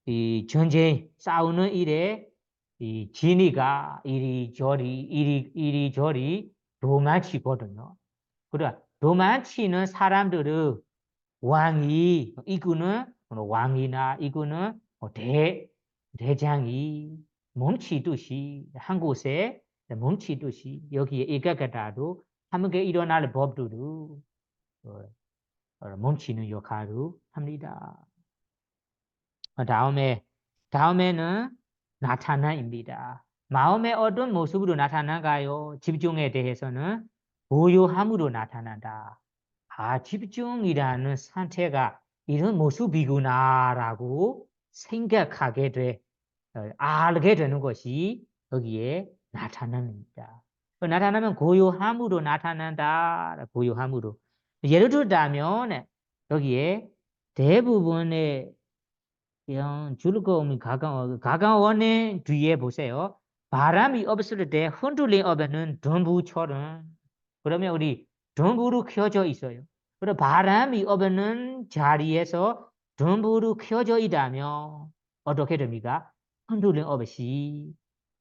이 전쟁 싸우는 일에 이 진이가 이리저리 도망치거든요. 그래 도망치는 사람들은 왕이 이끄는 왕이나 이끄는 대장이 멈추듯이 한 곳에 멈추듯이 여기에 에가가다도 함께 일어날 법들을 멈추는 역할을 합니다. 다음에는 나타나입니다. 마음의 어떤 모습으로 나타나가요? 집중에 대해서는 고요함으로 나타난다. 아, 집중이라는 상태가 이런 모습이구나라고 알게 되는 것이 여기에 나타납니다. 나타나면 고요함으로 나타난다. 고요함으로. 예를 들자면 여기에 대부분의 이런 즐거움이 가까워는 뒤에 보세요. 바람이 없을 때 흔들림 없는 덤불처럼 그러면 우리 덤불이 켜져 있어요. 그럼 바람이 없는 자리에서 덤불이 켜져 있다면 어떻게 됩니까? 흔들림 없이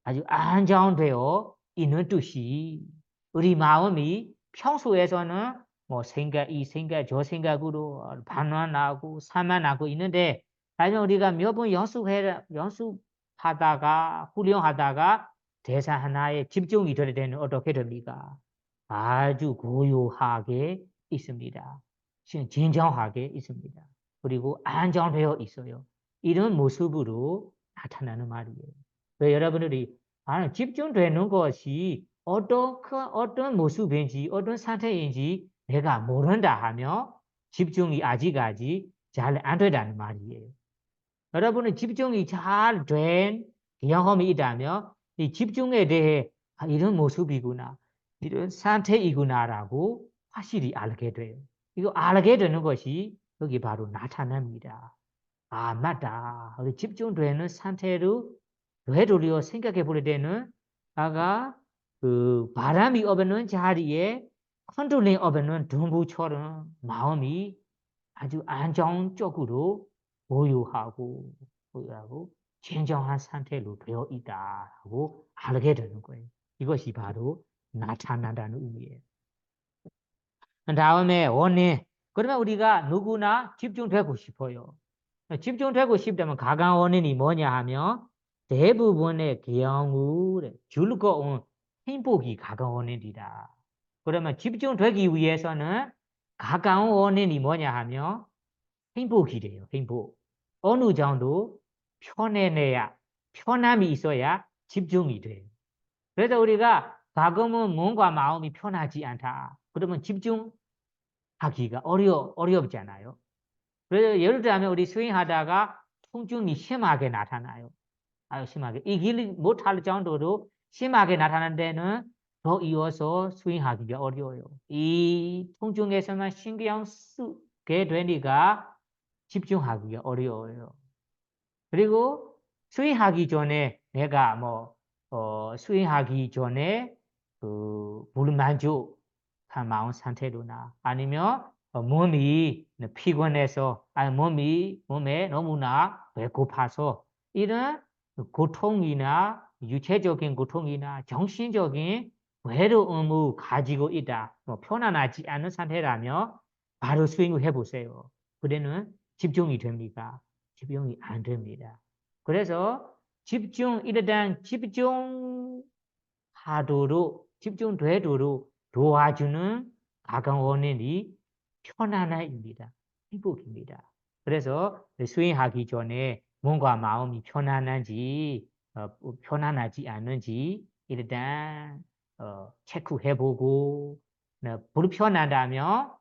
아주 안정되어 있는 뜻이 우리 마음이 평소에서는 뭐 이 생각 저 생각으로 반환하고 산만하고 있는데 아니면 우리가 몇 번 연습하다가 훈련하다가 대사 하나에 집중이 될 때는 어떻게 됩니까? 아주 고요하게 있습니다. 진정하게 있습니다. 그리고 안정되어 있어요. 이런 모습으로 나타나는 말이에요. 여러분들이 집중되는 것이 어떤 모습인지 어떤 상태인지 내가 모른다 하면 집중이 아직까지 잘 안 되다는 말이에요. 여러분은 집중이 잘 된 경험이 있다면 이 집중에 대해 이런 모습이구나, 이런 상태이구나라고 확실히 알게 돼요. 이거 알게 되는 것이 여기 바로 나타납니다. 아, 맞다. 우리 집중되는 상태로 되돌려 생각해 볼 때는 아까 그 바람이 없는 자리에 흔들림 없는 둥구처럼 마음이 아주 안정적으로 보유하고 진정한 상태로 되어 있다고 알게 되는 거예요. 이것이 바로 나타난다는 의미예요. 다음에 원인. 그러면 우리가 누구나 집중되고 싶어요. 집중되고 싶다면 가강 원인이 뭐냐 하면 대부분의 경우 즐거운 행복이 가강 원인이다. 그러면 집중되기 위해서는 가까운 원인이 뭐냐 하면 행복이래요. 행복. 어느 정도 편해내야, 편함이 있어야 집중이 돼요. 그래서 우리가 가끔은 몸과 마음이 편하지 않다. 그러면 집중하기가 어렵잖아요. 그래서 예를 들면 우리 스윙하다가 통증이 심하게 나타나요. 아주 심하게. 이 길을 못할 정도로 심하게 나타나는 데는 더 이어서 스윙하기가 어려워요. 이 통증에서만 신경 쓰게 되니까 집중하기가 어려워요. 그리고 스윙하기 전에 내가 스윙하기 전에 불만족한 마음 상태로나 아니면 몸이 피곤해서 몸에 너무나 배고파서 이런 고통이나 육체적인 고통이나 정신적인 외로움을 가지고 있다. 편안하지 않은 상태라면 바로 스윙을 해보세요. 그때는 집중이 됩니까? 집중이 안 됩니다. 그래서 일단 집중되도록 도와주는 가강 원인이 편안함입니다. 행복입니다. 그래서 스윙하기 전에 몸과 마음이 편안하지 않은지 일단 체크해보고 불편하다면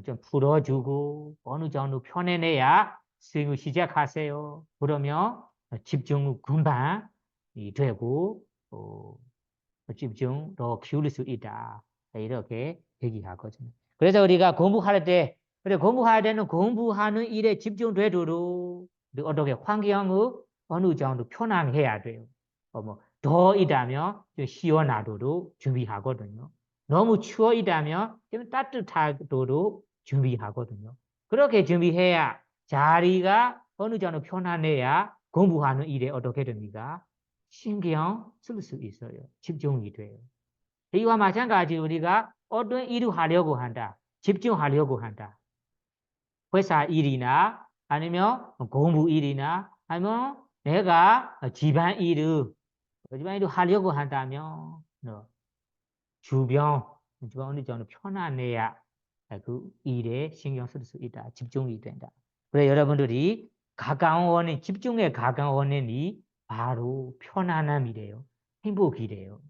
좀 풀어주고 어느 정도 편해내야 스윙을 시작하세요. 그러면 집중 금방 되고 집중 더 키울 수 있다. 이렇게 얘기하거든요. 그래서 우리가 공부할 때는 공부하는 일에 집중되도록 어떻게 환경을 어느 정도 편안해야 돼요. 더 있다면 좀 시원하도록 준비하거든요. 너무 추워 있다면 좀 따뜻하도록 준비하거든요. 그렇게 준비해야 자리가 어느 정도 편안해야 공부하는 일에 어떻게 됩니까? 신경 쓸 수 있어요. 집중이 돼요. 이와 마찬가지로 우리가 어떤 일을 하려고 한다. 집중하려고 한다. 회사 일이나 아니면 공부 일이나 아니면 내가 집안 일을 하려고 한다면 주변 어느 정도 편안해야 그 일에 신경 쓸 수 있다. 집중이 된다. 그래서 여러분들이 집중의 가까운 원인이 바로 편안함이래요. 행복이래요.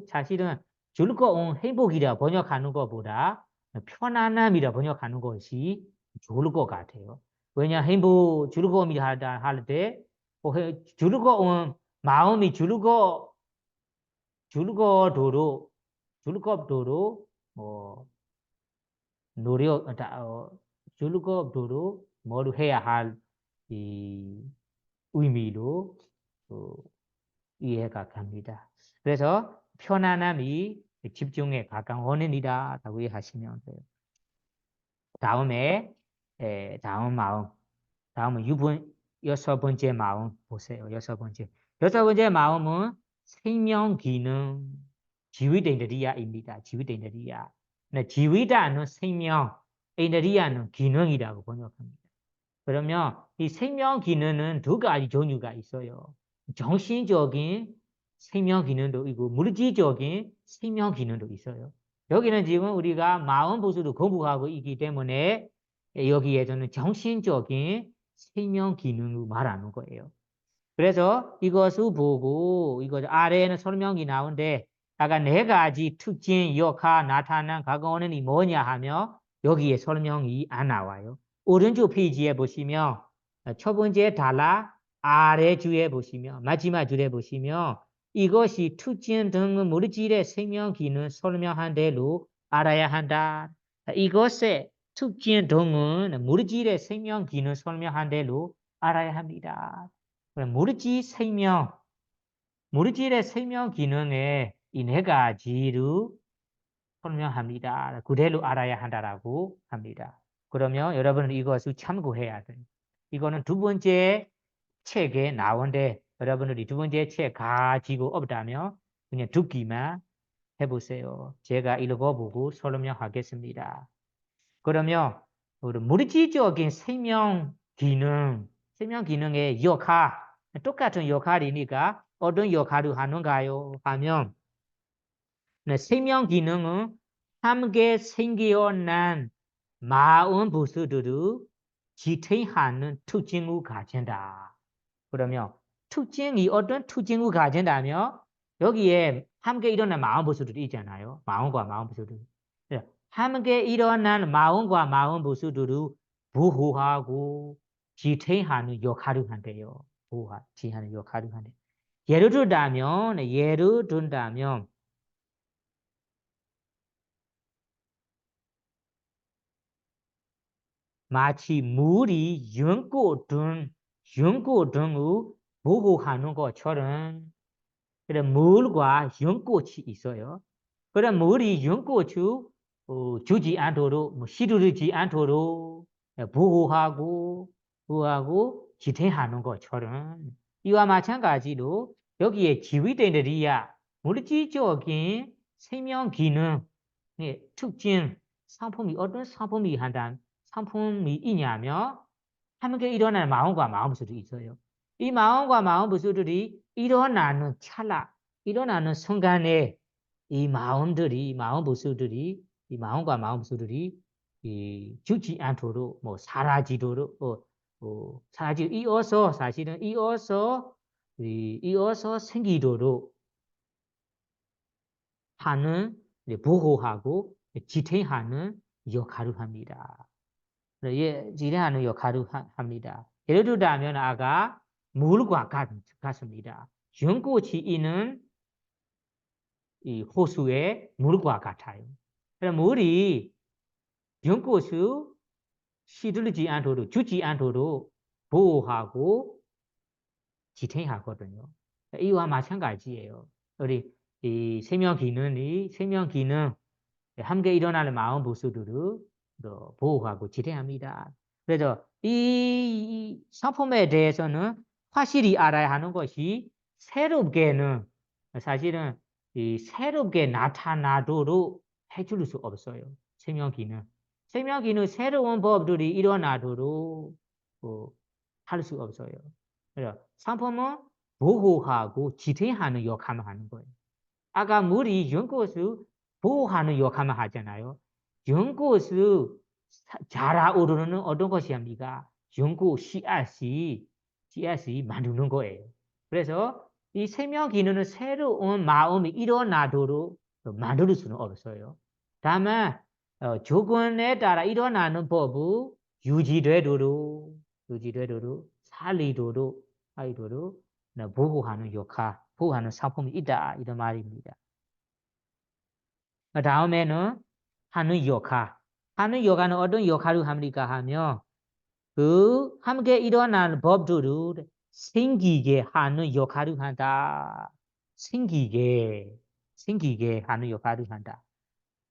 사실은 즐거운 행복이라 번역하는 것보다 편안함이라 번역하는 것이 좋을 것 같아요. 왜냐, 즐거움이라 할 때, 즐거운 마음이 즐겁도록, 즐겁도록 뭘 해야 할 이 의미로 이해가 갑니다. 그래서 편안함이 집중에 가까운 원인이다라고 이해하시면 돼요. 다음에 다음은 6번째 마음 보세요. 6번째 마음은 생명 기능 지휘대리아입니다. 지휘대리아. 지휘다는 생명, 에너리아는 기능이라고 번역합니다. 그러면 이 생명 기능은 두 가지 종류가 있어요. 정신적인 생명 기능도 있고 물질적인 생명 기능도 있어요. 여기는 지금 우리가 마음 보수로 공부하고 있기 때문에 여기에서는 정신적인 생명 기능을 말하는 거예요. 그래서 이것을 보고 이거 아래에는 설명이 나오는데 아까 네 가지 특징, 역할, 나타난 과거원이 뭐냐 하면 여기에 설명이 안 나와요. 오른쪽 페이지에 보시면 첫 번째 달라 아래 줄에 보시면 마지막 줄에 보시면 이것이 특징 등 물질의 생명 기능 설명한 대로 알아야 한다. 이것의 특징 등은 물질의 생명 기능 설명한 대로 알아야 합니다. 물질의 생명 기능에 이 네 가지를 설명합니다. 그대로 알아야 한다라고 합니다. 그러면 여러분은 이것을 참고해야 돼요. 이거는 두 번째 책에 나오는데 여러분들이 두 번째 책 가지고 없다면 그냥 듣기만 해보세요. 제가 읽어보고 설명하겠습니다. 그러면 우리 물질적인 생명 기능의 역할, 똑같은 역할이니까 어떤 역할을 하는가요? 하면 생명 기능은 함께 생겨난 마음 부수들을 지탱하는 특징을 가진다. 그러면 특징이 어떤 특징을 가진다면 여기에 함께 일어난 마음 부수들이 있잖아요. 마음과 마음 부수들. 함께 일어난 마음과 마음 부수들을 보호하고 지탱하는 역할을 한대요. 보호하, 지탱하는 역할을 한대요. 예를 든다면 마치 물이 연꽃 등을 보호하는 것처럼 그래 물과 연꽃이 있어요. 그래 물이 연꽃을 주지 않도록 시들지 않도록 보호하고 지탱하는 것처럼 이와 마찬가지로 여기에 지휘대들이야 물질적인 생명 기능 특징 상품이 어떤 상품이 있냐면 함께 일어나는 마음과 마음부수들이 있어요. 이 마음과 마음부수들이 일어나는 찰나, 일어나는 순간에 이 마음부수들이 이 마음과 마음부수들이 죽지 않도록 사라지도록 사라지고 이어서 사실은 이어서 생기도록 하는 보호하고 지탱하는 역할을 합니다. 지탱하는 역할을 합니다. 예를 들자면 아까 물과 같습니다. 연꽃이 있는 이 호수의 물과 같아요. 물이 연꽃을 시들지 않도록 죽지 않도록 보호하고 지탱하거든요. 이와 마찬가지예요. 우리 이 생명 기능 함께 일어나는 마음 부수들을 보호하고 지탱합니다. 그래서 이 상품에 대해서는 확실히 알아야 하는 것이 새롭게는 사실은 이 새롭게 나타나도록 해줄 수 없어요. 생명기능 새로운 법들이 일어나도록 할 수 없어요. 그래서 상품은 보호하고 지탱하는 역할을 하는 거예요. 아까 물이 연꽃을 보호하는 역할을 하잖아요. 연꽃을 자라오르는 어떤 것이 합니까? 연꽃 씨앗이 만드는 거예요. 그래서 이 생명 기능은 새로운 마음이 일어나도록 만들 수는 없어요. 다만 조건에 따라 일어나는 법을 유지되도록 살리도록 보호하는 역할, 보호하는 상품이 있다 이런 말입니다. 다음에는 하는 역할은 어떤 역할을 합니까 하면 그 함께 일어나는 법들을 생기게 하는 역할을 한다. 생기게 하는 역할을 한다.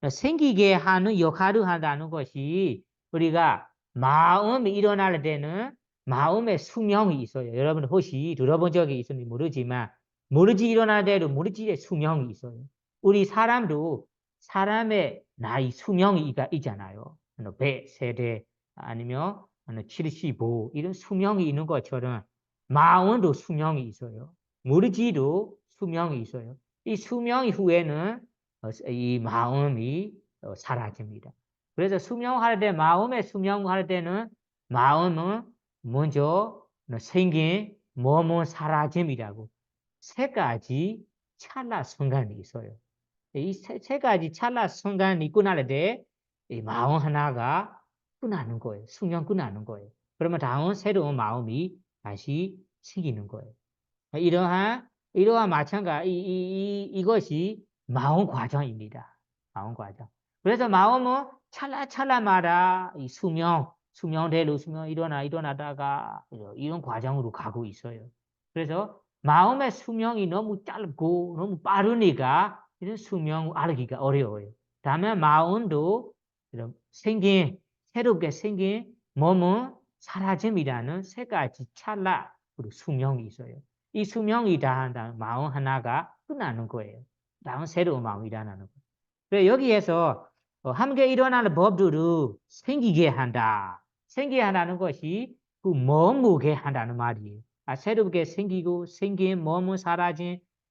생기게 하는 역할을 한다는 것이 우리가 마음이 일어날 때는 마음의 수명이 있어요. 여러분 혹시 들어본 적이 있는지 모르지만 물질 일어날 때도 물질의 수명이 있어요. 우리 사람도 사람의 나이 수명이 있잖아요. 100 세대 아니면 75 이런 수명이 있는 것처럼 마음도 수명이 있어요. 물질도 수명이 있어요. 이 수명 후에는 이 마음이 사라집니다. 그래서 수명할 때 마음의 수명할 때는 마음은 먼저 생긴 몸은 사라짐이라고 세 가지 찰나 순간이 있어요. 이 세 가지 찰나 순간이 끝날 때 이 마음 하나가 끝나는 거예요. 수명 끝나는 거예요. 그러면 다음 새로운 마음이 다시 생기는 거예요. 이러한 마찬가지 이것이 마음 과정입니다. 마음 과정. 그래서 마음은 찰나찰나마다 이 수명대로 수명 일어나다가 이런 과정으로 가고 있어요. 그래서 마음의 수명이 너무 짧고 너무 빠르니까 이런 수명 알기가 어려워요. 다음에 마음도 새롭게 생긴 몸은 사라짐이라는 세 가지 찰나 그리고 수명이 있어요. 이 수명이 다한다면 마음 하나가 끝나는 거예요. 다음 새로운 마음이 일어나는 거예요. 그래서 여기에서 함께 일어나는 법들을 생기게 한다. 생기게 한다는 것이 그 머무게 한다는 말이에요. 새롭게 생긴 몸은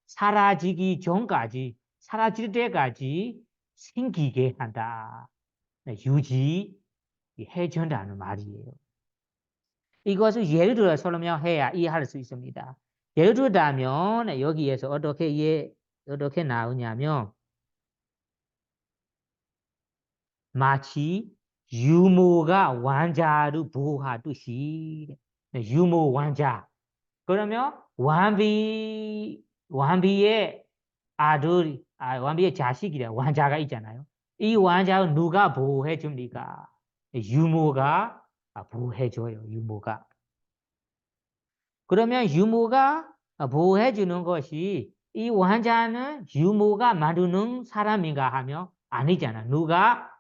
사라지기 전까지 사라질 때까지 생기게 한다. 유지 해준다는 말이에요. 이것을 예를 들어 설명해야 이해할 수 있습니다. 예를 들자면 여기에서 어떻게 나오냐면 마치 유모가 왕자를 보호하듯이 유모 왕자. 그러면 왕비의 왕비의 자식이라 왕자가 있잖아요. 이 왕자를 누가 보호해 줍니까? 유모가 보호해 줘요. 유모가. 그러면 유모가 보호해 주는 것이 이 왕자는 유모가 만드는 사람인가 하면 아니잖아. 누가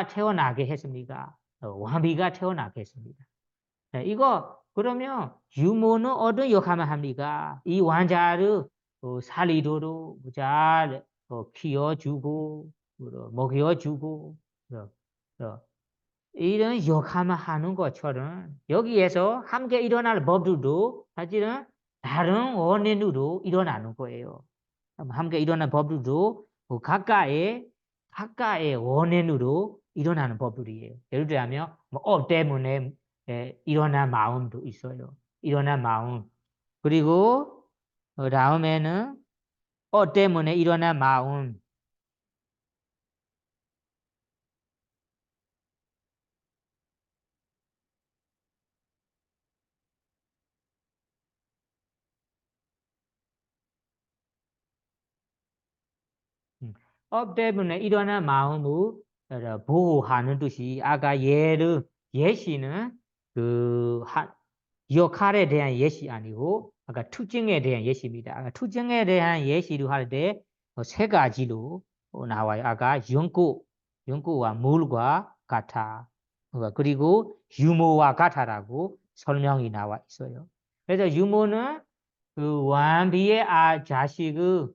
태어나게 했습니까? 왕비가 태어나게 했습니다. 네, 이거 그러면 유모는 어떤 역할을 합니까? 이 왕자를 살리도록 잘 키워주고 먹여주고 이런 역할을 하는 것처럼 여기에서 함께 일어날 법들도 사실은 다른 원인으로 일어나는 거예요. 함께 일어날 법들도 각각의 원인으로 일어나는 법들이에요. 예를 들자면 업 때문에 일어난 마음도 있어요. 일어난 마음. 그리고 다음에는 업 때문에 일어난 마음. 업 때문에 일어난 마음을 보호하는 뜻이 아까 예시는 역할에 대한 예시 아니고 아까 특징에 대한 예시입니다. 아까 특징에 대한 예시를 할 때 세 가지로 나와요. 아까 연구와 물과 같아. 그리고 유모와 같아라고 설명이 나와 있어요. 그래서 유모는 그 왕비의 자식을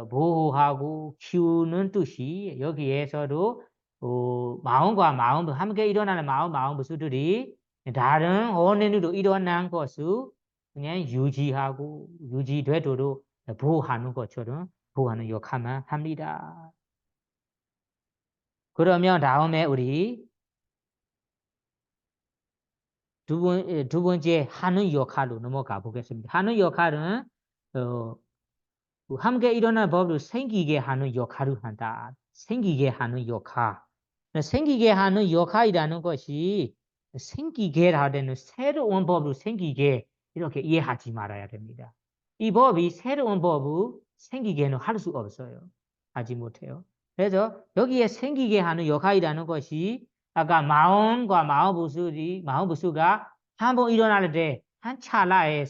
보호하고 키우는 뜻이 여기에서도 마음과 마음 함께 일어나는 마음 모습들이 다른 원인으로 일어난 것을 그냥 유지되도록 보호하는 것처럼 보호하는 역할만 합니다. 그러면 다음에 우리 두 번째 하는 역할로 넘어가 보겠습니다. 하는 역할은 함께 일어나는 법을 생기게 하는 역할을 한다. 생기게 하는 역할. 생기게 하는 역할이라는 것이 생기게라 되는 새로운 법을 생기게 이렇게 이해하지 말아야 됩니다. 이 법이 새로운 법을 생기게는 할 수 없어요. 하지 못해요. 그래서 여기에 생기게 하는 역할이라는 것이 아까 마음 부수가 한번 일어날 때 한 찰나게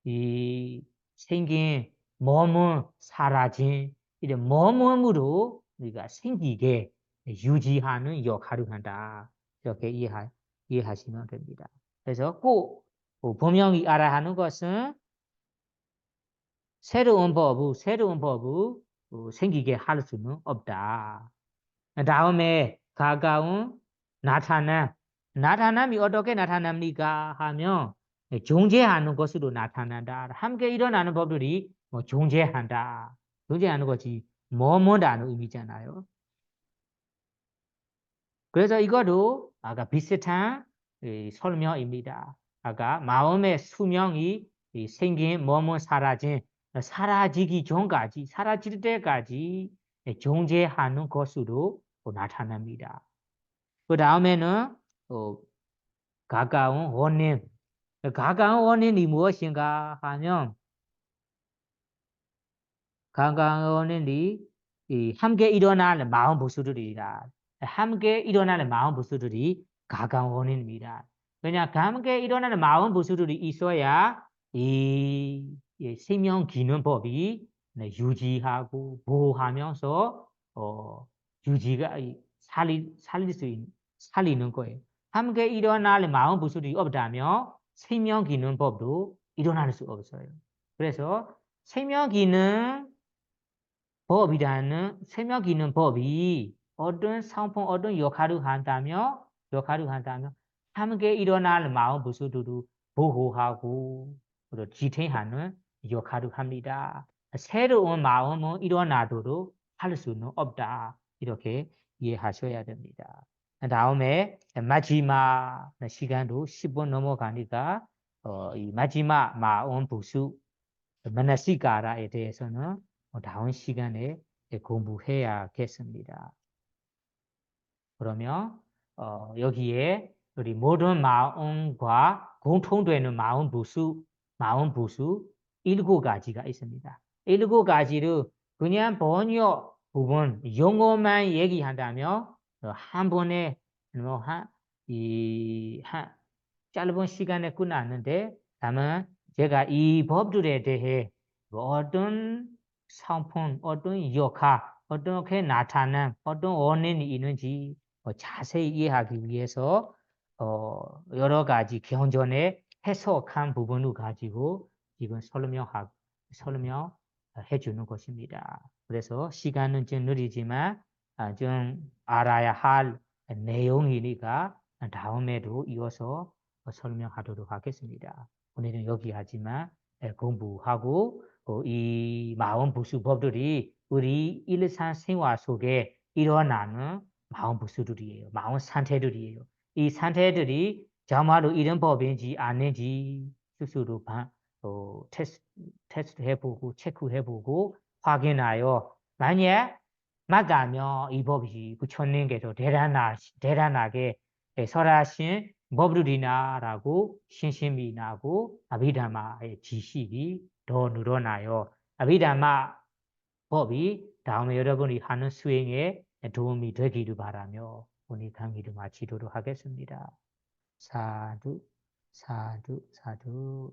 이 생긴 몸은 사라진 이런 몸으로 우리가 생기게 유지하는 역할을 한다. 이렇게 이해하시면 됩니다. 그래서 꼭 분명히 알아야 하는 것은 새로운 법을 생기게 할 수는 없다. 다음에 가까운 나타남이 어떻게 나타납니까? 하면 존재하는 것으로 나타난다. 함께 일어나는 법들이 존재한다. 존재하는 것이 뭐뭐라는 의미잖아요. 그래서 이거도 아까 비슷한 설명입니다. 아까 마음의 수명이 생긴 뭐뭐 사라지기 전까지 사라질 때까지 존재하는 것으로 나타납니다. 그 다음에는 가까운 원인. 가까운 원인이 무엇인가 하면 가까운 원인이 함께 일어나는 마음 부수들이다. 함께 일어나는 마음 부수들이 가까운 원인입니다. 그냥 함께 일어나는 마음 부수들이 있어야 이 생명 기능법이 유지하고 보호하면서 유지가 살리는 거예요. 함께 일어날 마음 부수들이 없다면 생명 기능법도 일어날 수 없어요. 그래서 생명 기능 법이 어떤 상품, 어떤 역할을 한다면 함께 일어날 마음 부수들을 보호하고 지탱하는 역할을 합니다. 새로운 마음은 일어나도록 할 수는 없다. 이렇게 이해하셔야 됩니다. 다음에 마지막 시간도 10분 넘어가니까 이 마지막 마음 부수 마나시가라에 대해서는 다음 시간에 공부해야겠습니다. 그러면 여기에 우리 모든 마음과 공통되는 마음 부수 7가지가 있습니다. 7가지를 그냥 번역 부분 영어만 얘기한다면 한 번에 한 짧은 시간에 끝났는데 다만 제가 이 법들에 대해 어떤 상품, 어떤 역할, 어떻게 나타난, 어떤 원인이 있는지 자세히 이해하기 위해서 여러 가지 경전에 해석한 부분을 가지고 지금 설명해 주는 것입니다. 그래서 시간은 좀 느리지만 좀 알아야 할 내용이니까 다음에도 이어서 설명하도록 하겠습니다. 오늘은 여기까지만 공부하고 이 마음 부수법들이 우리 일상생활 속에 일어나는 마음 부수들이에요. 마음 상태들이에요. 이 상태들이 정말로 이런 법인지 아닌지 스스로 테스트 해보고 체크해보고 확인하여 만약 맞다면 이 법이 부처님께서 대단하게 설하신 법들이나라고 신심이 나고 아비담마의 지식이 더 늘어나요. 아비담마 법이 다음에 여러분이 하는 수행에 도움이 되기를 바라며 오늘 강의를 마치도록 하겠습니다. 사두, 사두, 사두.